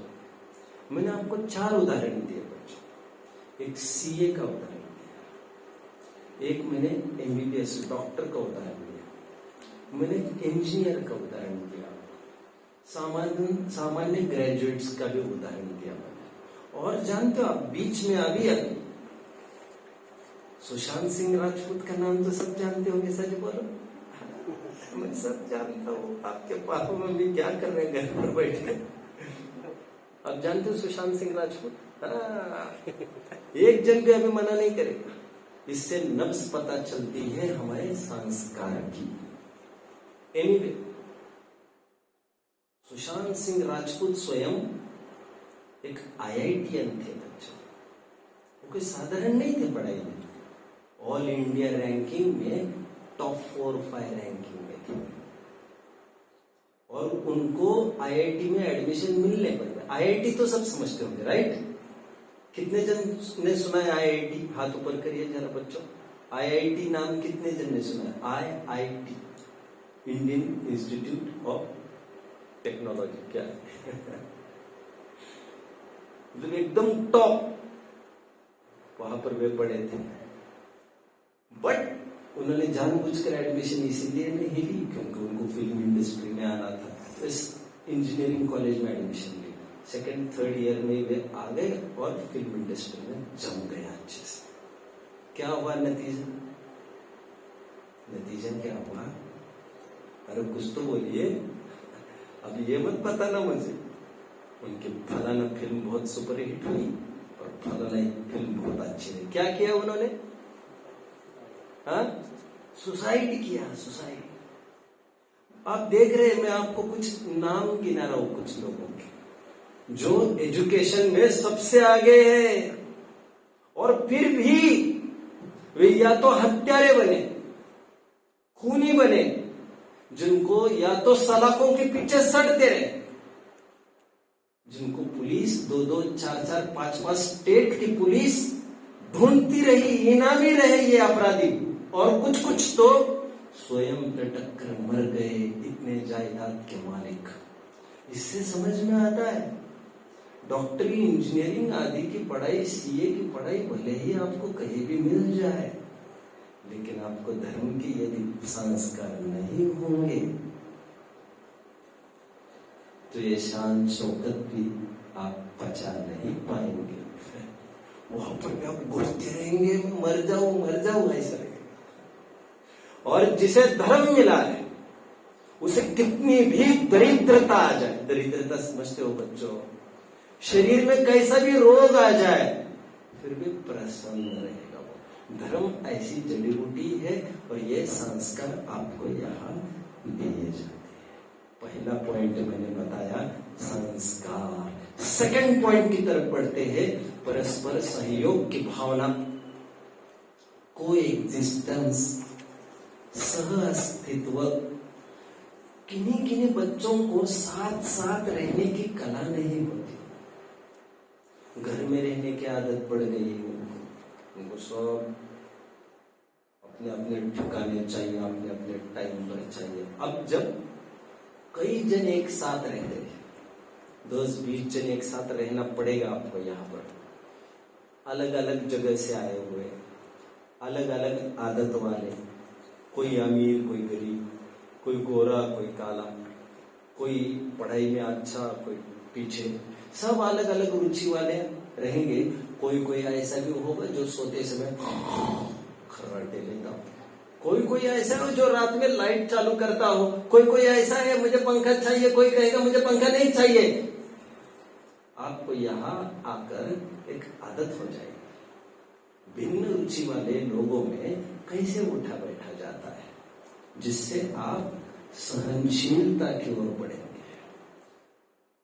मैंने आपको 4 उदाहरण दिए बच्चों। एक सीए का उदाहरण दिया, एक मैंने एमबीबीएस डॉक्टर का उदाहरण दिया, मैंने इंजीनियर का उदाहरण दिया, सामान्य ग्रेजुएट्स का भी उदाहरण दिया मैंने। और जानते हो आप, बीच में अभी सुशांत सिंह राजपूत का नाम तो सब जानते होंगे, सच बोलो? मैं सब जानता हूँ। आपके पापा मम्मी क्या कर रहे हैं घर पर बैठ कर? आप जानते हो सुशांत सिंह राजपूत? एक जन भी अभी मना नहीं करेगा। इससे नब्ज पता चलती है हमारे संस्कार की। एनीवे, सुशांत सिंह राजपूत स्वयं एक आईआईटीएन थे बच्चों। वो कोई साधारण नहीं थे पढ़ाई में, ऑल इंडिया रैंकिंग में टॉप 4-5 रैंकिंग में थे। और उनको आईआईटी में एडमिशन मिलने पर, आईआईटी तो सब समझते होंगे राइट? कितने जन ने सुना है आईआईटी? हाथ ऊपर करिए जरा बच्चों। आईआईटी नाम कितने जन ने सुना है? IIT, Indian institute of technology, क्या है? मतलब एकदम टॉप, वहां पर वे पढ़े थे। बट उन्होंने जानबूझकर एडमिशन इसीलिए नहीं ली क्योंकि उनको फिल्म इंडस्ट्री में आना था, तो इस इंजीनियरिंग कॉलेज में एडमिशन ली। सेकंड थर्ड ईयर में वे आ गए और फिल्म इंडस्ट्री में जम गए अच्छे से। क्या हुआ नतीजा? नतीजा क्या हुआ? अरे कुछ तो बोलिए, अब ये मत बताना मुझे। उनकी फलाना फिल्म बहुत सुपरहिट हुई और फलाना फिल्म बहुत अच्छी रही। क्या किया उन्होंने? हाँ, सुसाइड किया, सुसाइड। आप देख रहे हैं, मैं आपको कुछ नाम गिना रहा हूं कुछ लोगों के जो एजुकेशन में सबसे आगे है और फिर भी वे या तो हत्यारे बने, खूनी बने, जिनको या तो सलाखों के पीछे सड़ते रहे, जिनको पुलिस 2-2, 4-4, 5-5 स्टेट की पुलिस ढूंढती रही, इनामी रहे ये अपराधी, और कुछ कुछ तो स्वयं लटक कर मर गए, इतने जायदाद के मालिक। इससे समझ में आता है डॉक्टरी, इंजीनियरिंग आदि की पढ़ाई, सीए की पढ़ाई भले ही आपको कहीं भी मिल जाए, लेकिन आपको धर्म की यदि संस्कार नहीं होंगे तो ये शान शौकत भी आप पचा नहीं पाएंगे। वहां पर भी आप घुटते रहेंगे, मर जाऊं ऐसा लगेगा। और जिसे धर्म मिला है उसे कितनी भी दरिद्रता आ जाए, दरिद्रता समझते हो बच्चों, शरीर में कैसा भी रोग आ जाए फिर भी प्रसन्न रहेगा वो। धर्म ऐसी जड़ी बूटी है और ये संस्कार आपको यहाँ दिए जाते हैं। पहला पॉइंट मैंने बताया संस्कार। सेकंड पॉइंट की तरफ बढ़ते हैं, परस्पर सहयोग की भावना, कोएग्जिस्टेंस, सह अस्तित्व। किन्हीं किन्हीं बच्चों को साथ साथ रहने की कला नहीं होती, घर में रहने की आदत पड़ गई उनको सब अपने अपने ठिकाने चाहिए, अपने अपने टाइम पर चाहिए। अब जब कई जन एक साथ रहते हैं, 10-20 जन एक साथ रहना पड़ेगा आपको यहाँ पर, अलग अलग जगह से आए हुए, अलग अलग आदत वाले, कोई अमीर कोई गरीब, कोई गोरा कोई काला, कोई पढ़ाई में अच्छा कोई पीछे, सब अलग अलग रुचि वाले रहेंगे। कोई कोई ऐसा भी होगा जो सोते समय खर्राटे लेता हो, कोई कोई ऐसा हो जो रात में लाइट चालू करता हो, कोई कोई ऐसा है मुझे पंखा चाहिए, कोई कहेगा मुझे पंखा नहीं चाहिए। आपको यहाँ आकर एक आदत हो जाएगी। भिन्न रुचि वाले लोगों में कैसे उठा बैठा जाता है, जिससे आप सहनशीलता की ओर बढ़ेंगे।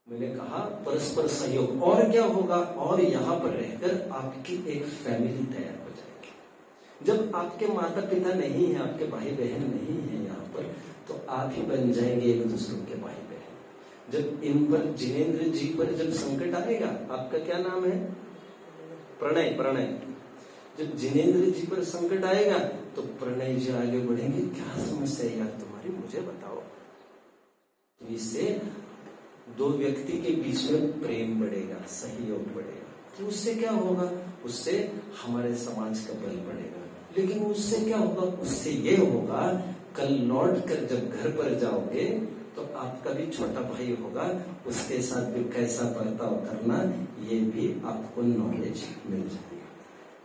मैंने कहा परस्पर सहयोग, और क्या होगा, और यहाँ पर रहकर आपकी एक फैमिली तैयार हो जाएगी। जब आपके माता पिता नहीं है, आपके भाई बहन नहीं है यहाँ पर, तो आप ही बन जाएंगे एक दूसरों के भाई बहन। जब इन पर, जिनेंद्र जी पर जब संकट आएगा, आपका क्या नाम है? प्रणय, प्रणय। जब जिनेंद्र जी पर संकट आएगा तो प्रणय जी आगे बढ़ेंगे, क्या समस्या है यार तुम्हारी, मुझे बताओ। तो इससे दो व्यक्ति के बीच में प्रेम बढ़ेगा, सहयोग बढ़ेगा। तो उससे क्या होगा, उससे हमारे समाज का बल बढ़ेगा। लेकिन उससे क्या होगा, उससे ये होगा कल लौट कर जब घर पर जाओगे तो आपका भी छोटा भाई होगा, उसके साथ भी कैसा बर्ताव करना ये भी आपको नॉलेज मिल जाएगा।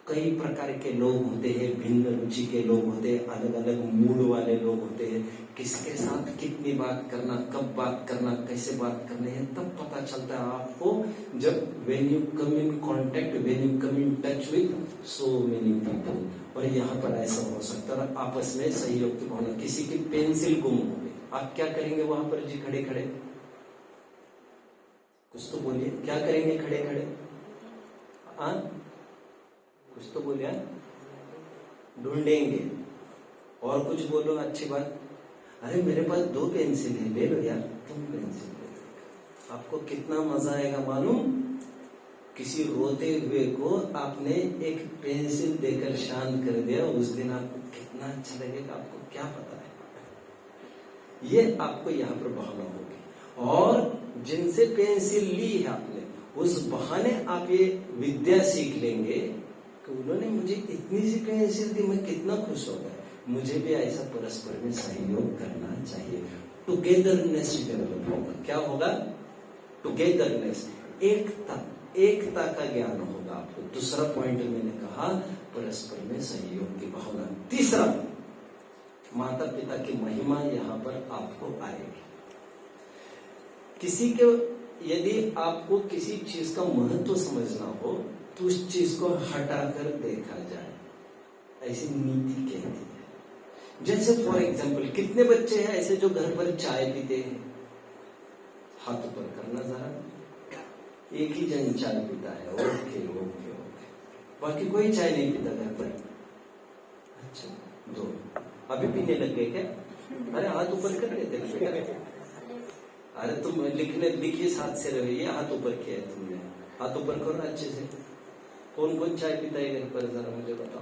कई प्रकार के लोग होते हैं, भिन्न रुचि के लोग होते हैं, अलग अलग मूड वाले लोग होते हैं। किसके साथ कितनी बात करना, कब बात करना, कैसे बात करनी है, तब पता चलता है आपको जब when you come in contact, when you come in touch with so many people। और यहाँ पर ऐसा हो सकता है आपस में सहयोग की भावना। किसी की पेंसिल गुम हो गई, आप क्या करेंगे वहां पर जी खड़े खड़े? कुछ तो बोलिए, क्या करेंगे खड़े खड़े? कुछ तो बोलिए। ढूंढेंगे। और कुछ बोलो अच्छी बात। अरे मेरे पास 2 पेंसिल है, ले लो यार, तुम पेंसिल ले लो। आपको कितना मजा आएगा मालूम? किसी रोते हुए को आपने एक पेंसिल देकर शांत कर दिया, उस दिन आपको कितना अच्छा लगेगा, आपको क्या पता है। ये आपको यहाँ पर भावना होगी। और जिनसे पेंसिल ली है आपने, उस बहाने आप ये विद्या सीख लेंगे कि उन्होंने मुझे इतनी सी पेंसिल दी, मैं कितना खुश हो गया। मुझे भी ऐसा परस्पर में सहयोग करना चाहिए। टुगेदरनेस डेवलप होगा। क्या होगा? टुगेदरनेस, एकता का ज्ञान होगा आपको। दूसरा पॉइंट मैंने कहा, परस्पर में सहयोग की भावना। तीसरा, माता पिता की महिमा यहाँ पर आपको आएगी। किसी के, यदि आपको किसी चीज का महत्व समझना हो तो उस चीज को हटाकर देखा जाए, ऐसी नीति कहती है। जैसे फॉर एग्जाम्पल, कितने बच्चे हैं ऐसे जो घर पर चाय पीते हैं? हाथ ऊपर करना जरा। एक ही जन चाय पीता है, ओके ओके ओके। बाकी कोई चाय नहीं पीता घर पर? अच्छा, 2 अभी पीने लग गए क्या? अरे हाथ ऊपर कर लेते बेटा। अरे तुम लिखिए साथ से रहिए, हाथ ऊपर किया है तुमने, हाथ ऊपर करो अच्छे से। कौन कौन चाय पीता है घर पर, जरा मुझे बताओ।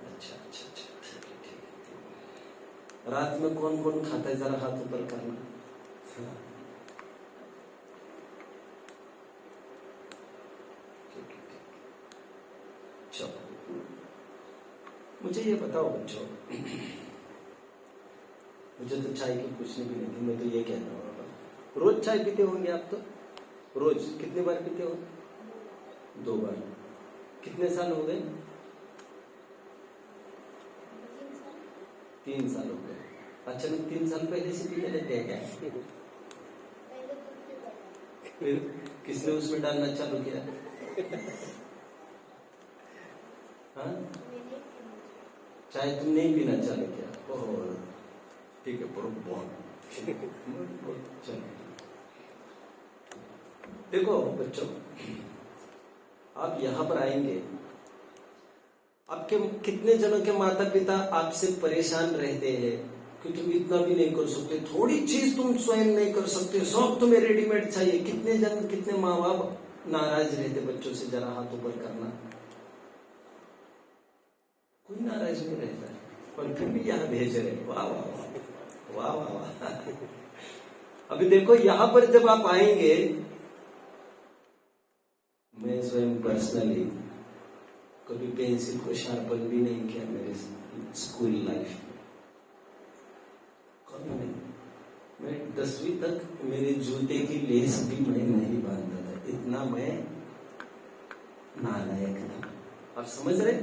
अच्छा अच्छा अच्छा, ठीक है। रात में कौन कौन खाता है, जरा हाथ ऊपर करना। चलो, मुझे ये बताओ बच्चों, मुझे तो चाय की पूछनी भी नहीं थी, मैं तो ये कह रहा हूँ, रोज चाय पीते होंगे आप तो? रोज कितनी बार पीते हो? 2 बार। कितने साल हो गए? 3 साल हो गए। अच्छा, 3 साल पहले से पीने लगते हैं क्या? फिर किसने उसमें डालना चालू किया? हाँ, चाय तुम नहीं पीना चालू किया? ओह ठीक है, बहुत चलो। देखो बच्चों, आप यहां पर आएंगे, आपके कितने जनों के माता पिता आपसे परेशान रहते हैं कि तुम इतना भी नहीं कर सकते, थोड़ी चीज तुम स्वयं नहीं कर सकते, सब तुम्हें रेडीमेड चाहिए। कितने माँ बाप नाराज रहते बच्चों से? जरा हाथ ऊपर करना। कोई नाराज नहीं रहता है, पर फिर भी यहाँ भेज रहे। वाह वाह वाह, वाह वाह वाह। अभी देखो यहां पर जब आप आएंगे, मैं स्वयं पर्सनली कभी पेंसिल को शार्पन भी नहीं किया मेरे स्कूल लाइफ में, कभी नहीं। मैं 10वीं तक मेरे जूते की लेस भी मैं नहीं बांधता था, इतना मैं नालायक था। आप समझ रहे?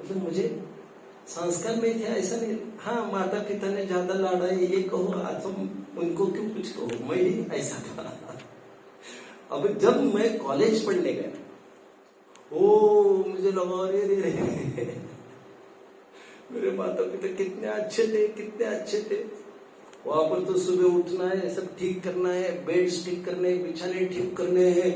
मतलब मुझे संस्कार में थे, ऐसा नहीं। हाँ, माता पिता ने ज्यादा लाड़ा है ये कहो, आज तुम उनको क्यों कुछ कहो, मैं ही ऐसा था। अब जब मैं कॉलेज पढ़ने गया, ओ मुझे लगा रे मेरे माता पिता कितने अच्छे थे, कितने अच्छे थे। वहां पर तो सुबह उठना है, सब ठीक करना है, बेड ठीक करने, बिछाने ठीक करने हैं,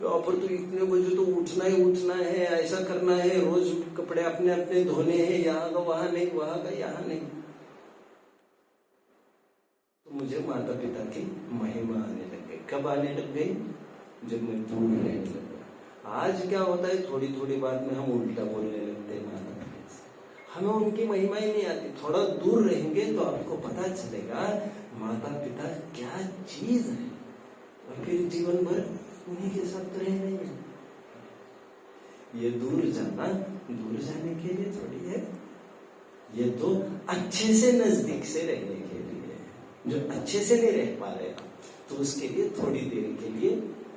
वहां पर तो इतने बजे तो उठना है, ऐसा करना है, रोज कपड़े अपने अपने धोने हैं, यहाँ का वहां नहीं, वहां का यहाँ नहीं। तो मुझे माता पिता की महिमा आने लग गई। कब आने लग गई? जब मैं दूर रहने लगा। आज क्या होता है, थोड़ी थोड़ी बात में हम उल्टा बोलने लगते हैं माता पिता से, हमें उनकी महिमा ही नहीं आती। थोड़ा दूर रहेंगे तो आपको पता चलेगा माता पिता क्या चीज है, और फिर जीवन भर उन्हीं के साथ रह नहीं है। ये दूर जाने के लिए थोड़ी है, ये तो अच्छे से नजदीक से रहने के लिए है। जो अच्छे से नहीं रह पा रहे तो उसके लिए थोड़ी देर के लिए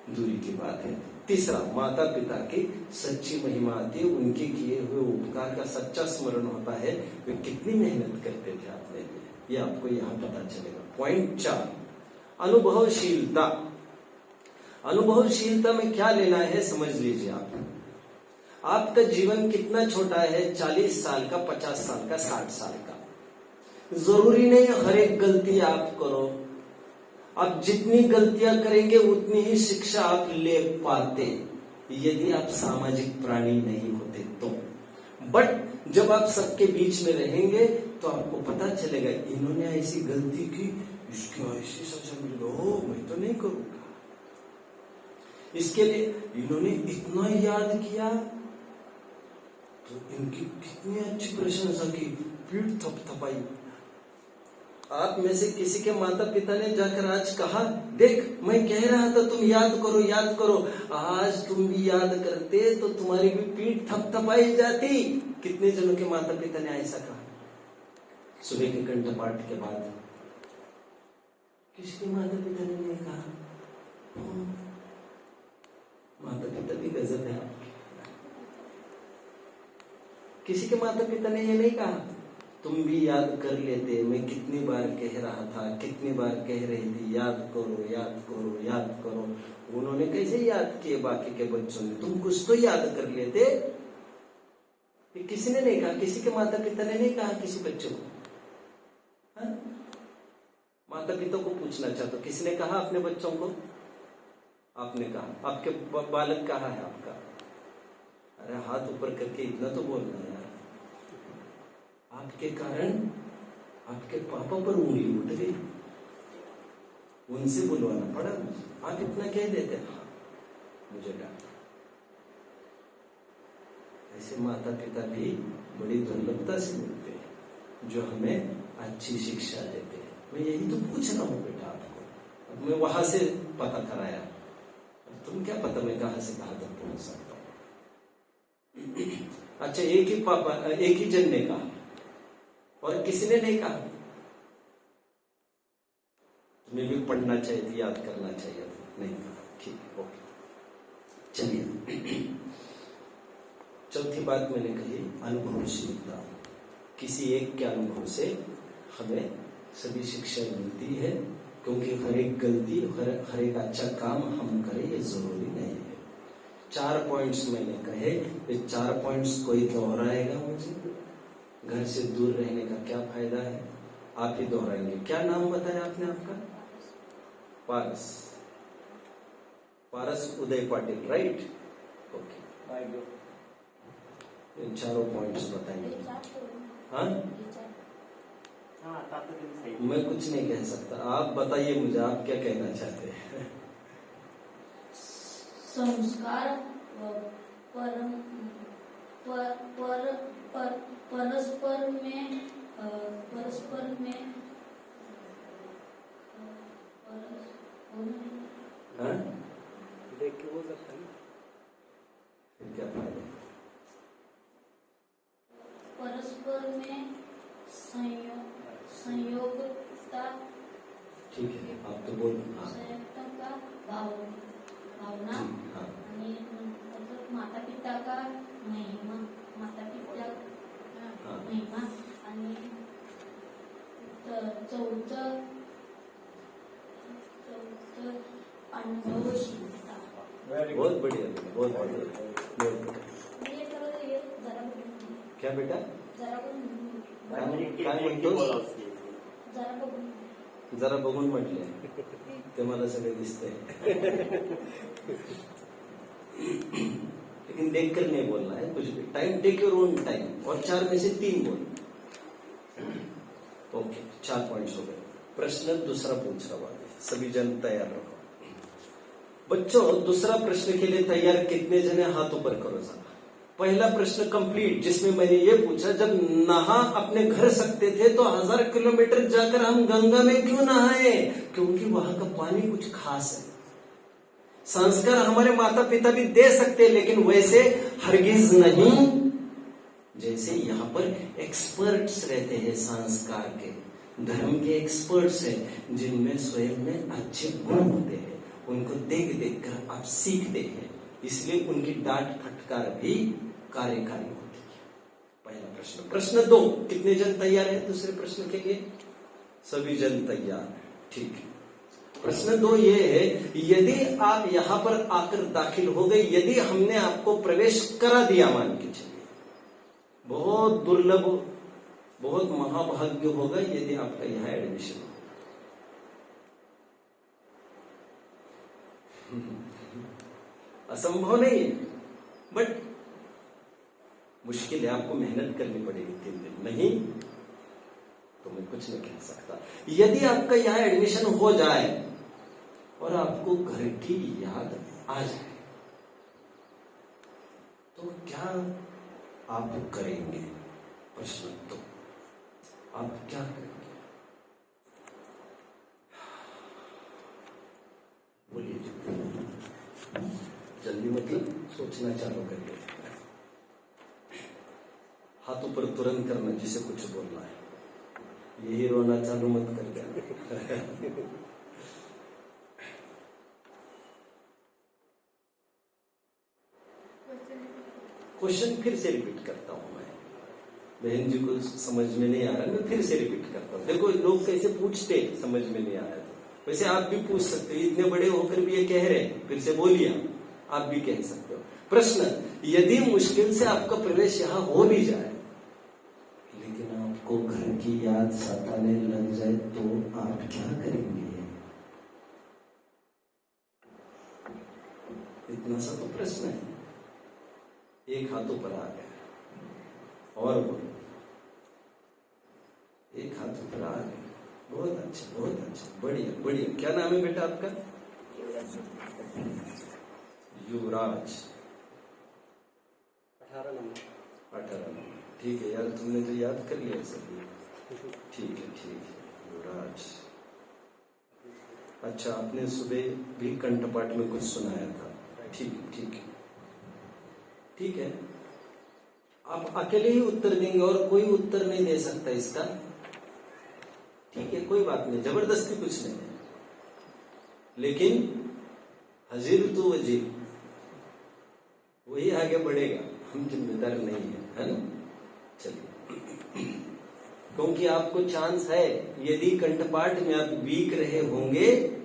दूरी की बात है। तीसरा, माता पिता की सच्ची महिमा आती है, उनके किए हुए उपकार का सच्चा स्मरण होता है, वे कितनी मेहनत करते थे अपने लिए, ये आपको यहाँ पता चलेगा। पॉइंट 4, अनुभवशीलता। अनुभवशीलता में क्या लेना है समझ लीजिए आप। आपका जीवन कितना छोटा है, 40 साल का, 50 साल का, 60 साल का। जरूरी नहीं हर एक गलती आप करो, आप जितनी गलतियां करेंगे उतनी ही शिक्षा आप ले पाते, यदि आप सामाजिक प्राणी नहीं होते तो। बट जब आप सबके बीच में रहेंगे तो आपको पता चलेगा इन्होंने ऐसी गलती की, इसकी ऐसी सजा मिली, ओ मैं तो नहीं करूंगा। इसके लिए इन्होंने इतना याद किया तो इनकी कितनी अच्छी प्रशंसा की, पीठ थपथपाई। आप में से किसी के माता पिता ने जाकर आज कहा, देख मैं कह रहा था तुम याद करो याद करो, आज तुम भी याद करते तो तुम्हारी भी पीठ थपथपाई जाती। कितने जनों के माता पिता ने ऐसा कहा सुबह के कंठपाठ के बाद? किसके माता पिता ने नहीं कहा? माता पिता भी गजब है आपके। किसी के माता पिता ने ये नहीं कहा तुम भी याद कर लेते, मैं कितनी बार कह रहा था, कितनी बार कह रही थी याद करो याद करो याद करो। उन्होंने कैसे याद किए बाकी के बच्चों ने, तुम कुछ तो याद कर लेते। किसी ने नहीं कहा, किसी के माता पिता ने नहीं कहा किसी बच्चे को। हाँ? माता पिता को पूछना चाहते हो, किसी ने कहा अपने बच्चों को? आपने कहा। आपके बालक कहाँ है आपका? अरे हाथ ऊपर करके इतना तो बोलना यार। आपके कारण आपके पापा पर उंगली उठ गई, उनसे बुलवाना पड़ा मुझे। आप इतना कह देते, हाँ मुझे डांटा। ऐसे माता पिता भी बड़ी दुर्लभता से मिलते हैं जो हमें अच्छी शिक्षा देते हैं। मैं यही तो पूछ रहा हूँ बेटा आपको। अब मैं वहां से पता कराया, तुम क्या पता मैं कहां से कहां तक पहुंच सकता हूं। अच्छा, एक ही पापा, एक ही जन ने कहा और किसी ने नहीं कहा। तुम्हें भी पढ़ना चाहिए थी, याद करना चाहिए था, नहीं कहा। ठीक है, ओके, चलिए। चौथी बात मैंने कही अनुभवशीलता। किसी एक के अनुभव से हमें सभी शिक्षा मिलती है, क्योंकि हर एक गलती, हर एक अच्छा काम हम करें ये जरूरी नहीं है। 4 पॉइंट्स मैंने कहे, ये 4 पॉइंट्स कोई दोहराएगा मुझे? घर से दूर रहने का क्या फायदा है? आप ही दोहराएंगे। क्या नाम बताया आपने आपका? पारस, पारस उदय पाटिल, राइट? ओके, इन 4 पॉइंट्स बताएंगे। हाँ, मैं कुछ नहीं कह सकता, आप बताइए मुझे, आप क्या कहना चाहते हैं? संस्कार परम पर, पर, पर, परस्पर में हाँ? देख के बोल सकता है फिर क्या फायदा? परस्पर में संयोगता, ठीक है, आप तो बोल। हाँ, संयुक्ता भावना, हाँ, आणि मतलब माता पिता का महिमा, माता पिता हाँ, महिमा, आणि चौथं अनुभवशीलता। बहुत बढ़िया, बहुत बढ़िया, बहुत बढ़िया। ये सगळं हे जरा बघून, क्या बेटा? जरा बघून, काय म्हणतोस? जरा बघून, जरा बघून म्हटले ते मला सगळे दिसते। लेकिन देखकर नहीं बोलना है कुछ भी। Time, take your own time, और 4 में से 3 बोल। ओके, 4 पॉइंट्स हो गए। प्रश्न दूसरा पूछ रहा हूं, सभी जन तैयार रहो। बच्चों, दूसरा प्रश्न के लिए तैयार कितने जने? हाथ ऊपर करो जरा। पहला प्रश्न कंप्लीट, जिसमें मैंने ये पूछा, जब नहा अपने घर सकते थे तो 1000 किलोमीटर जाकर हम गंगा में क्यों नहाए? क्योंकि वहां का पानी कुछ खास है। संस्कार हमारे माता पिता भी दे सकते हैं, लेकिन वैसे हरगिज नहीं जैसे यहाँ पर एक्सपर्ट्स रहते हैं संस्कार के, धर्म के एक्सपर्ट्स हैं, जिनमें स्वयं में अच्छे गुण होते हैं। उनको देख देख कर आप सीखते हैं, इसलिए उनकी डांट फटकार भी कार्यकारी होती है। पहला प्रश्न। प्रश्न 2, कितने जन तैयार हैं दूसरे प्रश्न के लिए? सभी जन तैयार, ठीक है। प्रश्न 2 ये है, यदि आप यहां पर आकर दाखिल हो गए, यदि हमने आपको प्रवेश करा दिया, मान के चलिए, बहुत दुर्लभ, बहुत महाभाग्य होगा यदि आपका यहां एडमिशन हो। असंभव नहीं है, बट मुश्किल है, आपको मेहनत करनी पड़ेगी 3 दिन, नहीं तो मैं कुछ नहीं कह सकता। यदि आपका यहाँ एडमिशन हो जाए और आपको घर की याद आ जाए तो क्या आप करेंगे? प्रश्न तो आप क्या करेंगे? बोलिए जल्दी, मतलब सोचना चालू करिए। हाथों पर तुरंत करना जिसे कुछ बोलना है, यही रोना चालू मत कर देना। क्वेश्चन फिर से रिपीट करता हूं मैं, बहन जी को समझ में नहीं आ रहा, मैं फिर से रिपीट करता हूं। देखो लोग कैसे पूछते, समझ में नहीं आया तो वैसे आप भी पूछ सकते हो, इतने बड़े होकर भी ये कह रहे हैं, फिर से बोलिए, आप भी कह सकते हो। प्रश्न, यदि मुश्किल से आपका प्रवेश यहाँ हो भी जाए लेकिन आपको घर की याद सताने लग जाए तो आप क्या करेंगे? इतना सा तो प्रश्न है। एक हाथ ऊपर आ गया और बोलो, एक हाथ ऊपर आ गया। बहुत अच्छा, बहुत अच्छा, बढ़िया बढ़िया। क्या नाम है बेटा आपका? युवराज। 18 नंबर। 18 नंबर, ठीक है यार, तुमने तो याद कर लिया सभी। ठीक है युवराज। अच्छा, आपने सुबह भी कंठपाठ में कुछ सुनाया था, ठीक है। आप अकेले ही उत्तर देंगे और कोई उत्तर नहीं दे सकता इसका, ठीक है, कोई बात नहीं, जबरदस्ती कुछ नहीं है, लेकिन हजीर तो वजीर वही आगे बढ़ेगा, हम जिम्मेदार नहीं है ना। चलिए, क्योंकि आपको चांस है, यदि कंठपाठ में आप वीक रहे होंगे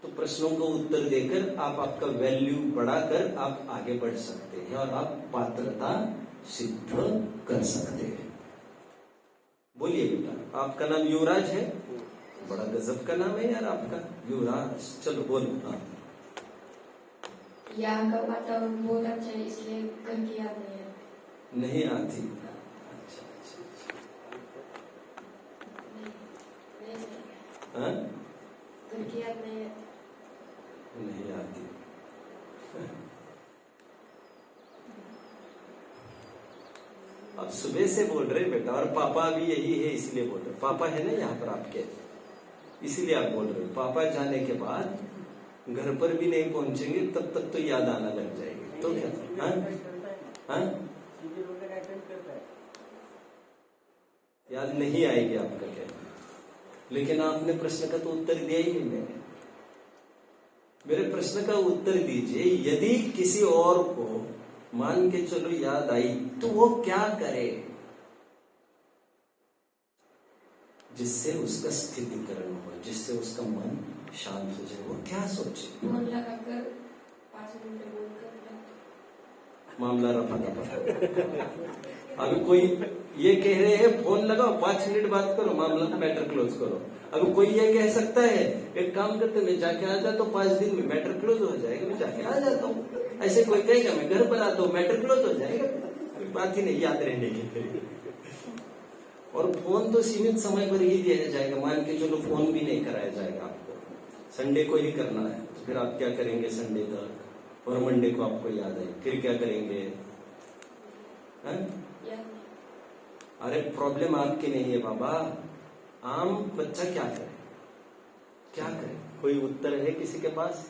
तो प्रश्नों को उत्तर देकर आप आपका वैल्यू बढ़ाकर आप आगे बढ़ सकते हैं और आप पात्रता सिद्ध कर सकते हैं। बोलिए बेटा, आपका नाम युवराज है? बड़ा गजब का नाम है यार आपका, युवराज। चलो बोलो। हाँ, यहाँ का वातावरण बहुत अच्छा है, इसलिए घर की याद नहीं आती। अच्छा, हाँ? घर की याद नहीं आती। अब सुबह से बोल रहे बेटा, और पापा भी यही है इसलिए बोल रहे, पापा है ना यहाँ पर आपके, इसीलिए आप बोल रहे हो। पापा जाने के बाद घर पर भी नहीं पहुंचेंगे तब तक तो याद आना लग जाएगी, तो क्या? हाँ? याद नहीं आएगी आपका कहना, लेकिन आपने प्रश्न का तो उत्तर दिया ही नहीं। मैंने मेरे प्रश्न का उत्तर दीजिए, यदि किसी और को मान के चलो याद आई तो वो क्या करे जिससे उसका स्थितिकरण हो, जिससे उसका मन शांत हो जाए? वो क्या सोचे? फोन लगाकर 5 मिनट बोलकर मामला रफा दफा। अभी कोई ये कह रहे हैं फोन लगाओ, 5 मिनट बात करो, मामला मैटर क्लोज करो। अभी कोई ये कह सकता है एक काम करते मैं जाके आ जाता हूँ, 5 दिन में मैटर क्लोज हो जाएगा, मैं जाके आ जाता हूँ। ऐसे कोई कहेगा मैं घर पर आता हूँ, मैटर क्लोज हो जाएगा, कोई बात ही नहीं याद रहने की। और फोन तो सीमित समय पर ही दिया जाएगा, मान के चलो फोन भी नहीं कराया जाएगा आपको, संडे को ही करना है, तो फिर आप क्या करेंगे संडे तक, और मंडे को आपको याद आए फिर क्या करेंगे? अरे प्रॉब्लम आपकी नहीं है बाबा, आम बच्चा क्या करे, क्या करे? कोई उत्तर है किसी के पास?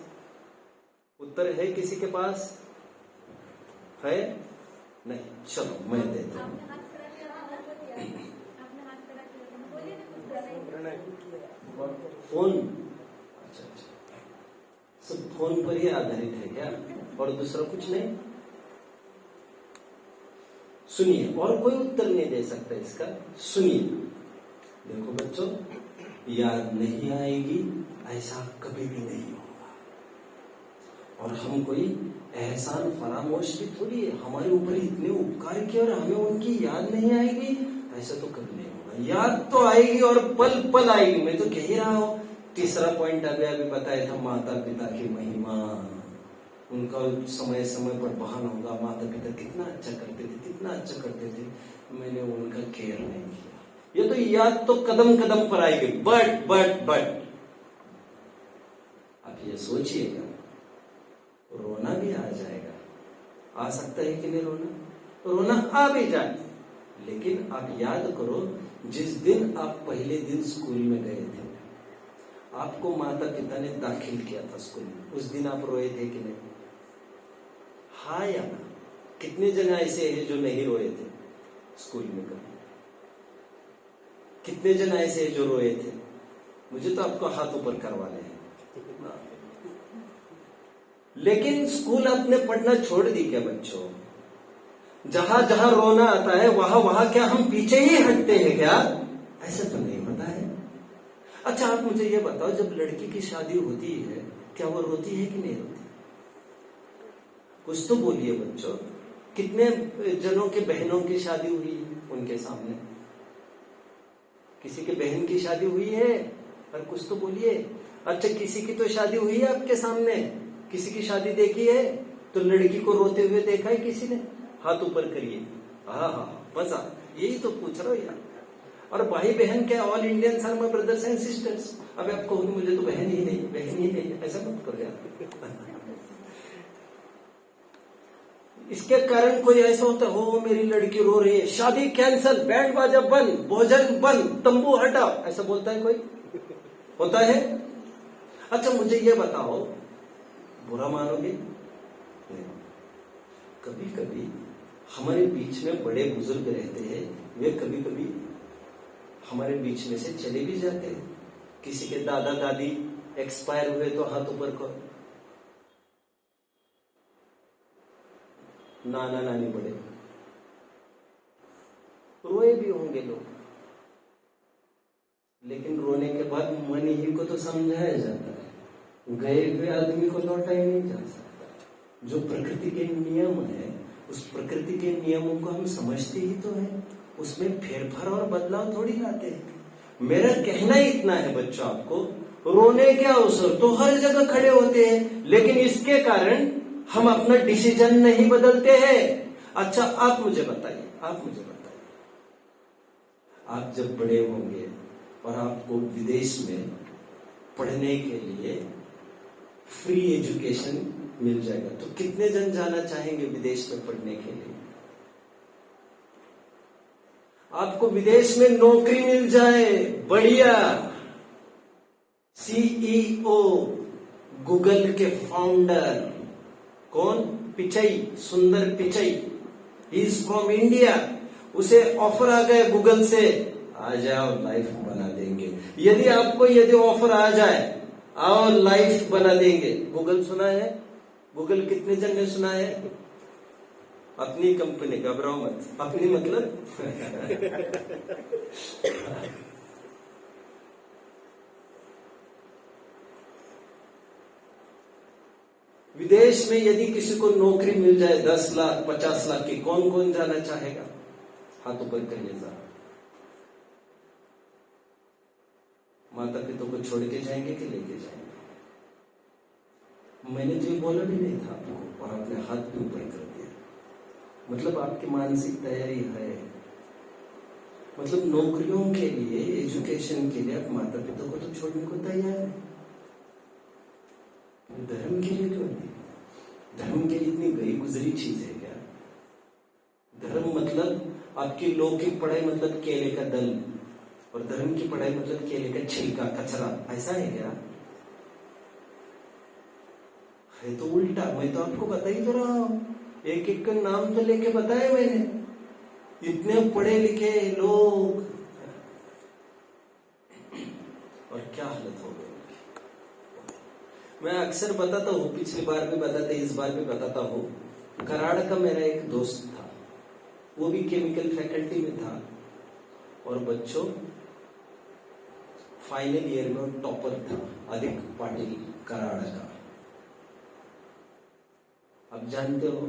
उत्तर है किसी के पास? है नहीं? चलो मैं देता हूँ। फोन, अच्छा, सब फोन पर ही आधारित है क्या, और दूसरा कुछ नहीं? सुनिए, और कोई उत्तर नहीं दे सकता इसका। सुनिए, देखो बच्चों, याद नहीं आएगी ऐसा कभी भी नहीं होगा, और हम कोई एहसान फरामोश भी थोड़ी है, हमारे ऊपर इतने उपकार किए और हमें उनकी याद नहीं आएगी, ऐसा तो कभी नहीं होगा। याद तो आएगी और पल पल आएगी, मैं तो कह ही रहा हूं। तीसरा पॉइंट अभी बताया था, माता पिता की महिमा। उनका समय समय पर बहाना होगा, माता पिता कितना अच्छा करते थे, कितना अच्छा करते थे, मैंने उनका केयर नहीं किया। ये तो याद तो कदम कदम पर आई गई। बट आप ये सोचिएगा, रोना भी आ जाएगा, आ सकता है कि नहीं रोना आ भी जाए, लेकिन आप याद करो जिस दिन आप पहले दिन स्कूल में गए थे, आपको माता पिता ने दाखिल किया था स्कूल में, उस दिन आप रोए थे कि नहीं? हाँ या ना? कितने जन ऐसे हैं जो नहीं रोए थे स्कूल में कभी? कितने जन ऐसे हैं जो रोए थे? मुझे तो आपको हाथ ऊपर करवाने हैं। लेकिन स्कूल आपने पढ़ना छोड़ दी क्या बच्चों? जहां जहां रोना आता है वहां वहां क्या हम पीछे ही हटते हैं क्या? ऐसा तो नहीं होता है। अच्छा आप मुझे ये बताओ, जब लड़की की शादी होती है क्या वो रोती है कि नहीं रोती? कुछ तो बोलिए बच्चों। कितने जनों के बहनों की शादी हुई है उनके सामने? किसी के बहन की शादी हुई है? और कुछ तो बोलिए। अच्छा किसी की तो शादी हुई है आपके सामने, किसी की शादी देखी है तो लड़की को रोते हुए देखा है किसी ने? हाथ ऊपर करिए। हाँ बस यही तो पूछ रहा हूं यार। और भाई बहन क्या, all Indians are my brothers and sisters. अब आप कहोगे मुझे तो बहन ही नहीं, ऐसा मत करो यार। इसके कारण कोई ऐसा होता है, हो मेरी लड़की रो रही है, शादी कैंसल, बैंड बाजा बंद, भोजन बंद, तंबू हटा, ऐसा बोलता है कोई? होता है? अच्छा मुझे ये बताओ, बुरा मानोगे? नहीं। कभी कभी हमारे बीच में बड़े बुजुर्ग रहते हैं, वे कभी कभी हमारे बीच में से चले भी जाते हैं। किसी के दादा दादी एक्सपायर हुए तो हाथ ऊपर करो। नाना नानी बड़े रोए भी होंगे लोग, लेकिन रोने के बाद मन ही को तो समझाया जाता है, गए हुए आदमी को लौटा ही नहीं जा सकता। जो प्रकृति के नियम है, उस प्रकृति के नियमों को हम समझते ही तो है, उसमें फेरफार और बदलाव थोड़ी लाते हैं। मेरा कहना ही इतना है बच्चों, आपको रोने के अवसर तो हर जगह खड़े होते हैं, लेकिन इसके कारण हम अपना डिसीजन नहीं बदलते हैं। अच्छा आप मुझे बताइए, आप जब बड़े होंगे और आपको विदेश में पढ़ने के लिए फ्री एजुकेशन मिल जाएगा, तो कितने जन जाना चाहेंगे विदेश में पढ़ने के लिए? आपको विदेश में नौकरी मिल जाए, बढ़िया, सीईओ, गूगल के फाउंडर, कौन? पिचई, सुंदर Pichai, he is from India. उसे ऑफर आ गए गूगल से, आ जाओ लाइफ बना देंगे। यदि ऑफर आ जाए, आओ लाइफ बना देंगे। गूगल सुना है? गूगल कितने जन ने सुना है? अपनी कंपनी, घबराओ मत, अपनी मतलब विदेश में यदि किसी को नौकरी मिल जाए 10 लाख 50 लाख की, कौन कौन जाना चाहेगा? हाथ ऊपर करिए जरा। माता पिता को छोड़ के जाएंगे कि लेके जाएंगे? मैंने तो ये बोला भी नहीं था आपको, और आपने हाथ भी ऊपर कर दिया। मतलब आपकी मानसिक तैयारी है, मतलब नौकरियों के लिए, एजुकेशन के लिए आप माता पिता को तो छोड़ने को तैयार है। धर्म के लिए क्यों नहीं? धर्म के लिए इतनी गई गुजरी चीज है क्या? धर्म मतलब आपकी लौकिक पढ़ाई मतलब केले का दल, और धर्म की पढ़ाई मतलब केले का छिलका, कचरा, ऐसा है क्या? है तो उल्टा। मैं तो आपको बता ही तो रहा हूं, एक एक का नाम तो लेके बताया मैंने। इतने पढ़े लिखे लोग, और क्या हालत हो गई। मैं अक्सर बताता हूँ, पिछली बार भी बताते, इस बार भी बताता हूँ। कराड़ का मेरा एक दोस्त था, वो भी केमिकल फैकल्टी में था, और बच्चों फाइनल ईयर में टॉपर था, अधिक पाटिल कराड़ का। अब जानते हो,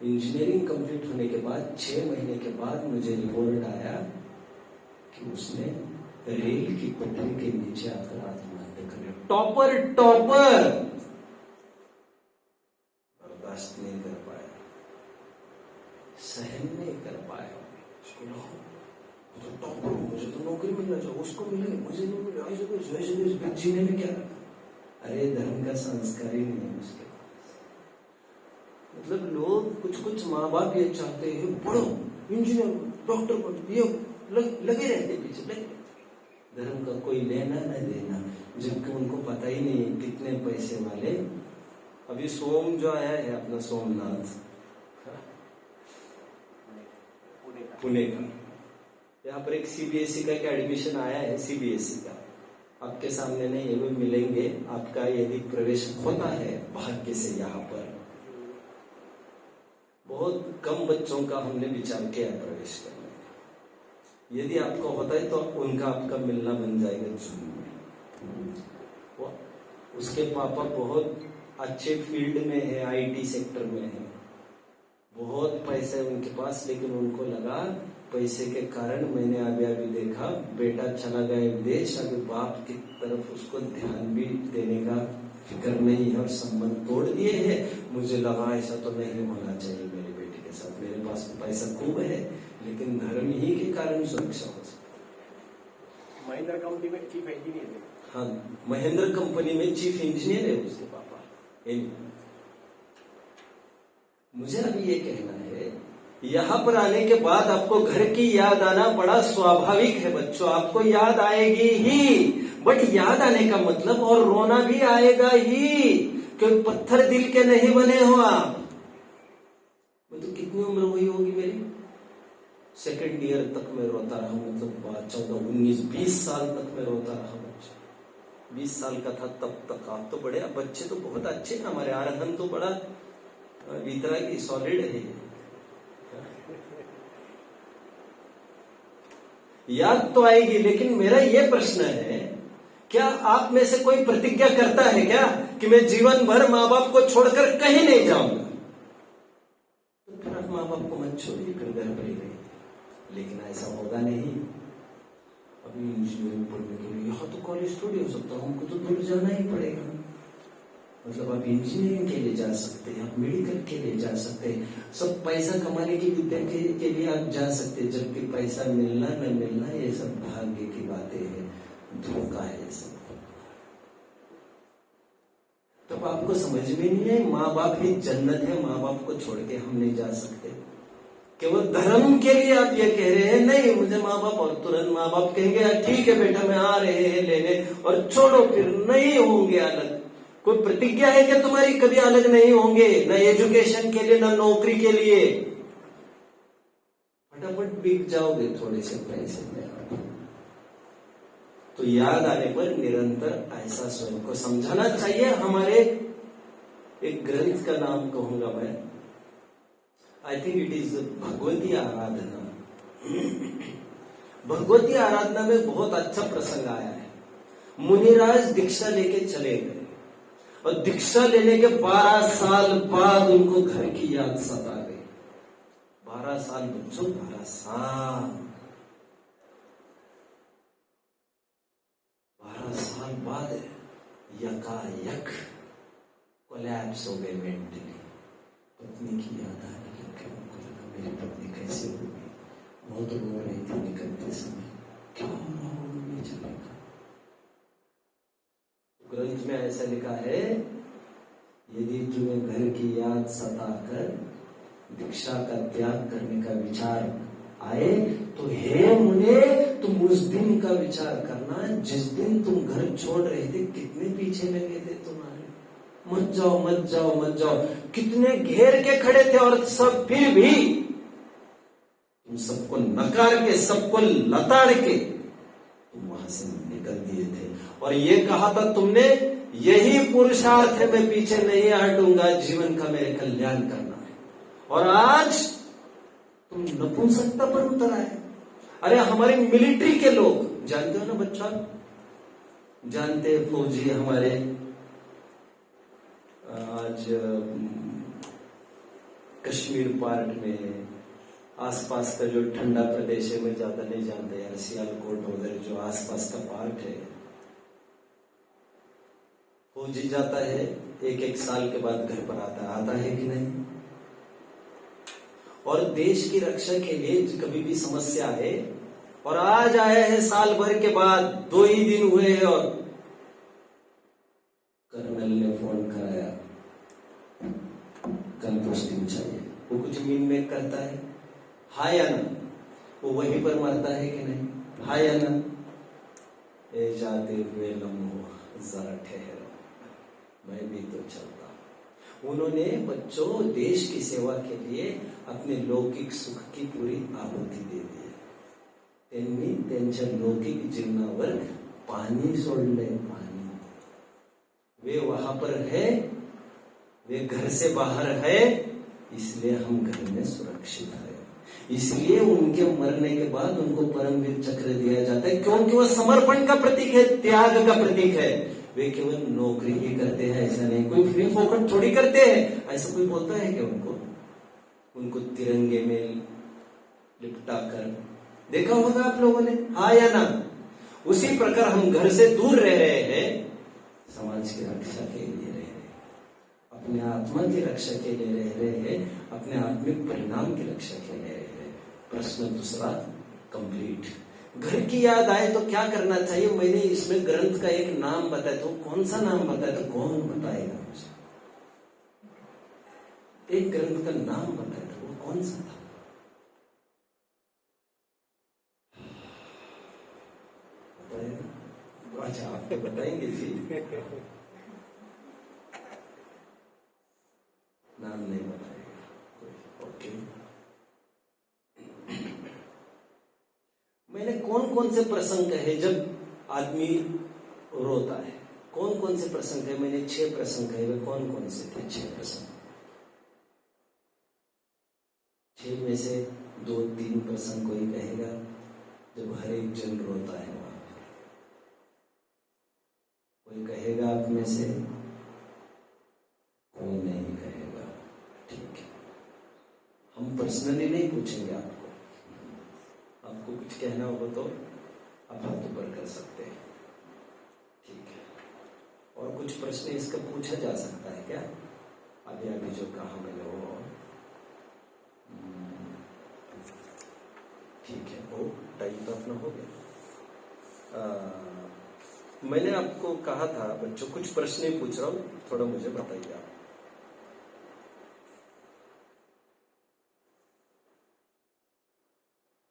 इंजीनियरिंग कंप्लीट होने के बाद 6 महीने के बाद मुझे रिपोर्ट आया कि उसने रेल की पटरी के नीचे आकर आत्महत्या कर टॉपर बर्दाश्त नहीं कर पाया, सहन नहीं कर पाया। उसको तो टॉपर, मुझे तो नौकरी मिलना चाहिए, उसको मिले, मुझे नहीं मिले, ऐसे जीने में क्या रखा? अरे धर्म का संस्कार ही नहीं है उसके पास। मतलब लोग कुछ माँ बाप ये चाहते हैं, पढ़ो, इंजीनियर, डॉक्टर बनो, ये लगे रहते पीछे, लगे। धर्म का कोई लेना न देना, जबकि उनको पता ही नहीं है कितने पैसे वाले। अभी सोम जो आया है अपना सोमनाथ पुणे का, यहाँ पर एक सीबीएसई का एडमिशन आया है, सीबीएसई का आपके सामने नहीं है, वो मिलेंगे। आपका यदि प्रवेश होता है भाग्य से, यहाँ पर बहुत कम बच्चों का हमने विचार किया है प्रवेश करने का। यदि आपको होता है तो उनका आपका मिलना बन जाएगा जून में। उसके पापा बहुत अच्छे फील्ड में है, आईटी सेक्टर में है, बहुत पैसा है उनके पास, लेकिन उनको लगा पैसे के कारण, मैंने अभी देखा बेटा चला गया विदेश, अभी बाप की तरफ उसको ध्यान भी देने का फिक्र नहीं है और संबंध तोड़ दिए हैं। मुझे लगा ऐसा तो नहीं होना चाहिए मेरी बेटी के साथ, मेरे पास तो पैसा खूब है, लेकिन धर्म ही के कारण सुरक्षा हो सकती। महिंद्रा कंपनी में चीफ इंजीनियर है। हाँ, महेंद्र कंपनी में चीफ इंजीनियर है उसके पापा। मुझे अभी ये कहना है, यहाँ पर आने के बाद आपको घर की याद आना बड़ा स्वाभाविक है बच्चों, आपको याद आएगी ही, बट याद आने का मतलब और रोना भी आएगा ही, क्योंकि पत्थर दिल के नहीं बने हो आप। तो कितनी उम्र हुई होगी मेरी, सेकेंड ईयर तक मैं रोता रहा, मतलब 14, 19, 20 साल तक मैं रोता रहा बच्चा। 20 साल का था तब तक। आप तो बड़े, बच्चे तो बहुत अच्छे हैं हमारे, आरहन तो बड़ा इतना की सॉलिड है। याद तो आएगी, लेकिन मेरा ये प्रश्न है, क्या आप में से कोई प्रतिज्ञा करता है क्या कि मैं जीवन भर माँ बाप को छोड़कर कहीं नहीं जाऊंगा? तो फिर आप माँ बाप को मत छोड़िए, फिर घर पर ही रहिए। लेकिन ऐसा होगा नहीं। अभी इंजीनियरिंग पढ़ने के लिए यहाँ तो कॉलेज थोड़ी हो सकता, हमको तो दूर जाना ही पड़ेगा। मतलब आप इंजीनियरिंग के लिए जा सकते हैं, आप मेडिकल के लिए जा सकते हैं, सब पैसा कमाने की विद्या के लिए आप जा सकते हैं, जबकि पैसा मिलना न मिलना ये सब भाग्य की बातें हैं, धोखा है सब। तब आपको समझ में नहीं है, माँ बाप ही जन्नत है, माँ बाप को छोड़ के हम नहीं जा सकते। केवल धर्म के लिए आप ये कह रहे हैं नहीं मुझे माँ बाप, और तुरंत माँ बाप कहेंगे ठीक है बेटा मैं आ रहे हैं लेने, और छोड़ो, फिर नहीं होंगे अलग। कोई प्रतिज्ञा है कि तुम्हारी कभी अलग नहीं होंगे, ना एजुकेशन के लिए ना नौकरी के लिए। फटाफट बिक जाओगे थोड़े से पैसे में। तो याद आने पर निरंतर ऐसा स्वयं को समझाना चाहिए। हमारे एक ग्रंथ का नाम कहूंगा मैं, I think it is Bhagwati Aradhana. Bhagwati Aradhana में बहुत अच्छा प्रसंग आया है। मुनिराज दीक्षा लेके चले गए और दीक्षा लेने के 12 साल बाद उनको घर की याद सता गई। 12 साल बच्चों, 12 साल, 12 साल बाद यकायक कोलैप्स हो गए मेंटली। पत्नी की याद आने लगी, उनको लगा मेरी पत्नी कैसे होगी, बहुत रो रही थी निकलते समय, क्या हो रहा होगा ये चलेगा। ग्रंथ में ऐसा लिखा है, यदि तुम्हें घर की याद सताकर दीक्षा का त्याग करने का विचार आए तो हे मुने, तुम उस दिन का विचार करना जिस दिन तुम घर छोड़ रहे थे, कितने पीछे लगे थे तुम्हारे, मत जाओ मत जाओ मत जाओ, कितने घेर के खड़े थे, और सब फिर भी तुम सबको नकार के, सबको लताड़ के तुम वहां से निकल दिए थे। और ये कहा था तुमने, यही पुरुषार्थ है, मैं पीछे नहीं हटूंगा, जीवन का मेरे कल्याण करना है। और आज तुम नपुंसकता पर उतर आए। अरे हमारे मिलिट्री के लोग, जानते हो ना बच्चा, जानते हैं फौजी हमारे, आज कश्मीर पार्ट में आसपास का जो ठंडा प्रदेश है, मैं ज्यादा नहीं जानता यार, सियालकोट वगैरह जो आसपास का पार्ट है, फौजी जाता है, एक साल के बाद घर पर आता है कि नहीं? और देश की रक्षा के लिए कभी भी समस्या है, और आज आया है साल भर के बाद, 2 ही दिन हुए हैं और कर्नल ने फोन कराया, कल पोस्टिंग चाहिए। वो कुछ मीन में करता है, हाँ या ना? वो वहीं पर मरता है कि नहीं? हाँ या ना? ए जाते हुए लम्हो जरा ठहरो, मैं भी तो चलता हूं। उन्होंने बच्चों देश की सेवा के लिए अपने लौकिक सुख की पूरी आहुति दे दी। त्यांनी त्यांच्या लौकिक जीवनावर पाणी सोडले, पाणी। वे वहां पर है, वे घर से बाहर है, इसलिए हम घर में सुरक्षित है। इसलिए उनके मरने के बाद उनको परमवीर चक्र दिया जाता है, क्योंकि वो समर्पण का प्रतीक है, त्याग का प्रतीक है। वे केवल नौकरी ही करते हैं ऐसा नहीं, कोई फ्री फोकट थोड़ी करते हैं, ऐसा कोई बोलता है कि उनको तिरंगे में लिपटा कर देखा होगा आप लोगों ने, हाँ या ना? उसी प्रकार हम घर से दूर रह रहे हैं, समाज की रक्षा के लिए रह रहे हैं, अपने आत्मा की रक्षा के लिए रह रहे हैं, अपने आत्मिक परिणाम की रक्षा के लिए रह रहे हैं। प्रश्न दूसरा कंप्लीट। घर की याद आए तो क्या करना चाहिए? मैंने इसमें ग्रंथ का एक नाम बताया, तो कौन सा नाम बताया? तो कौन बताएगा मुझे? एक ग्रंथ का नाम बताया, तो वो कौन सा था? बताएगा? अच्छा, आप तो बताएंगे जी। नाम नहीं बताएगा, ओके। मैंने कौन से प्रसंग है जब आदमी रोता है? कौन से प्रसंग है? मैंने 6 प्रसंग है, वे कौन से थे? 6 प्रसंग। 6 में से 2-3 प्रसंग कोई कहेगा जब हर एक जन रोता है वहां पर। कोई कहेगा आप में से? कोई नहीं कहेगा, ठीक है। हम पर्सनली नहीं पूछेंगे आपको कुछ कहना हो तो आप हाथ ऊपर कर सकते हैं, ठीक है। और कुछ प्रश्न इसका पूछा जा सकता है क्या? अभी जो कहा मैंने वो, ठीक है। वो टाइम तो अपना हो गया। मैंने आपको कहा था बच्चों, कुछ प्रश्न ही पूछ रहा हूं, थोड़ा मुझे बताइए आप।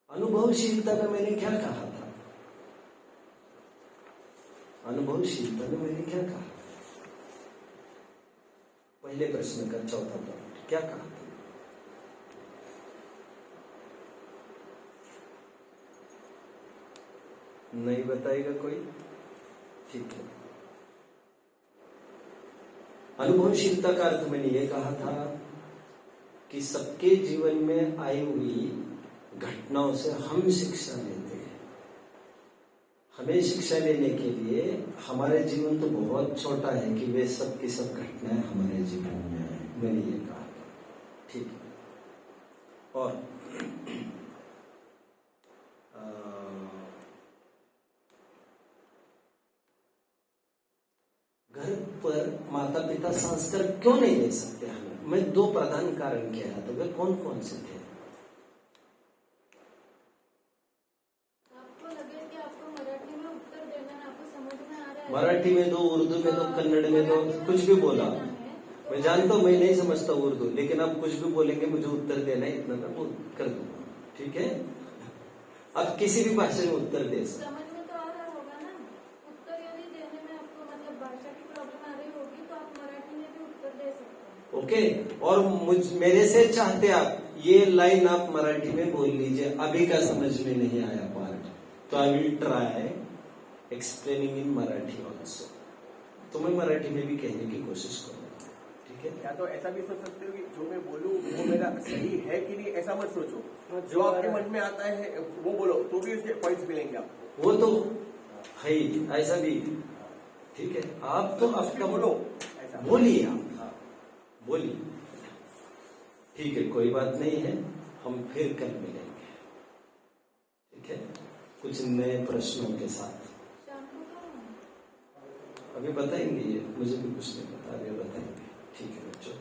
अनुभवशीलता में मैंने क्या कहा था? अनुभवशीलता में मैंने क्या कहा? पहले प्रश्न का चौथा पॉइंट क्या कहा था? नहीं बताएगा कोई? ठीक है। अनुभवशीलता का अर्थ मैंने ये कहा था कि सबके जीवन में आई हुई घटनाओं से हम शिक्षा लेते हैं। हमें शिक्षा लेने के लिए हमारे जीवन तो बहुत छोटा है कि वे सब की सब घटनाएं हमारे जीवन में आए, मैंने ये कहा, ठीक है। और घर पर माता पिता संस्कार क्यों नहीं दे सकते हमें? मैं 2 प्रधान कारण कह रहा था, वे कौन से थे? मराठी में दो, उर्दू में दो, कन्नड़ में दो, कुछ भी बोला। मैं जानता हूँ मैं नहीं समझता उर्दू, लेकिन आप कुछ भी बोलेंगे मुझे उत्तर देना है, इतना मैं कर दूंगा, ठीक है। आप किसी भी भाषा में उत्तर दे सकते। समझ में तो आ रहा होगा ना? उत्तर यदि देने में आपको मतलब भाषा की प्रॉब्लम आ रही होगी तो आप मराठी में भी उत्तर दे सकते हैं, ओके। और मेरे से चाहते आप ये लाइन आप मराठी में बोल लीजिए, अभी का समझ में नहीं आया पार्ट, तो I will try explaining in Marathi also. तो मैं मराठी में भी कहने की कोशिश करूंगा, ठीक है। या तो ऐसा भी सोच सकते हो कि जो मैं बोलूं वो मेरा सही है कि नहीं, ऐसा मत सोचो। जो आपके मन में आता है वो बोलो, तो भी उसके पॉइंट्स मिलेंगे आपको। वो तो है ही, ऐसा भी, ठीक है। आप तो आपका बोलो, बोलिए, आप बोलिए, ठीक है, कोई बात नहीं है। हम फिर कल मिलेंगे, ठीक है, कुछ नए प्रश्नों के साथ। अभी बताएंगे, ये मुझे भी कुछ नहीं पता, अभी बताएंगे। ठीक है बच्चों,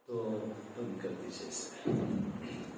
तो बंद कर दीजिए इसे।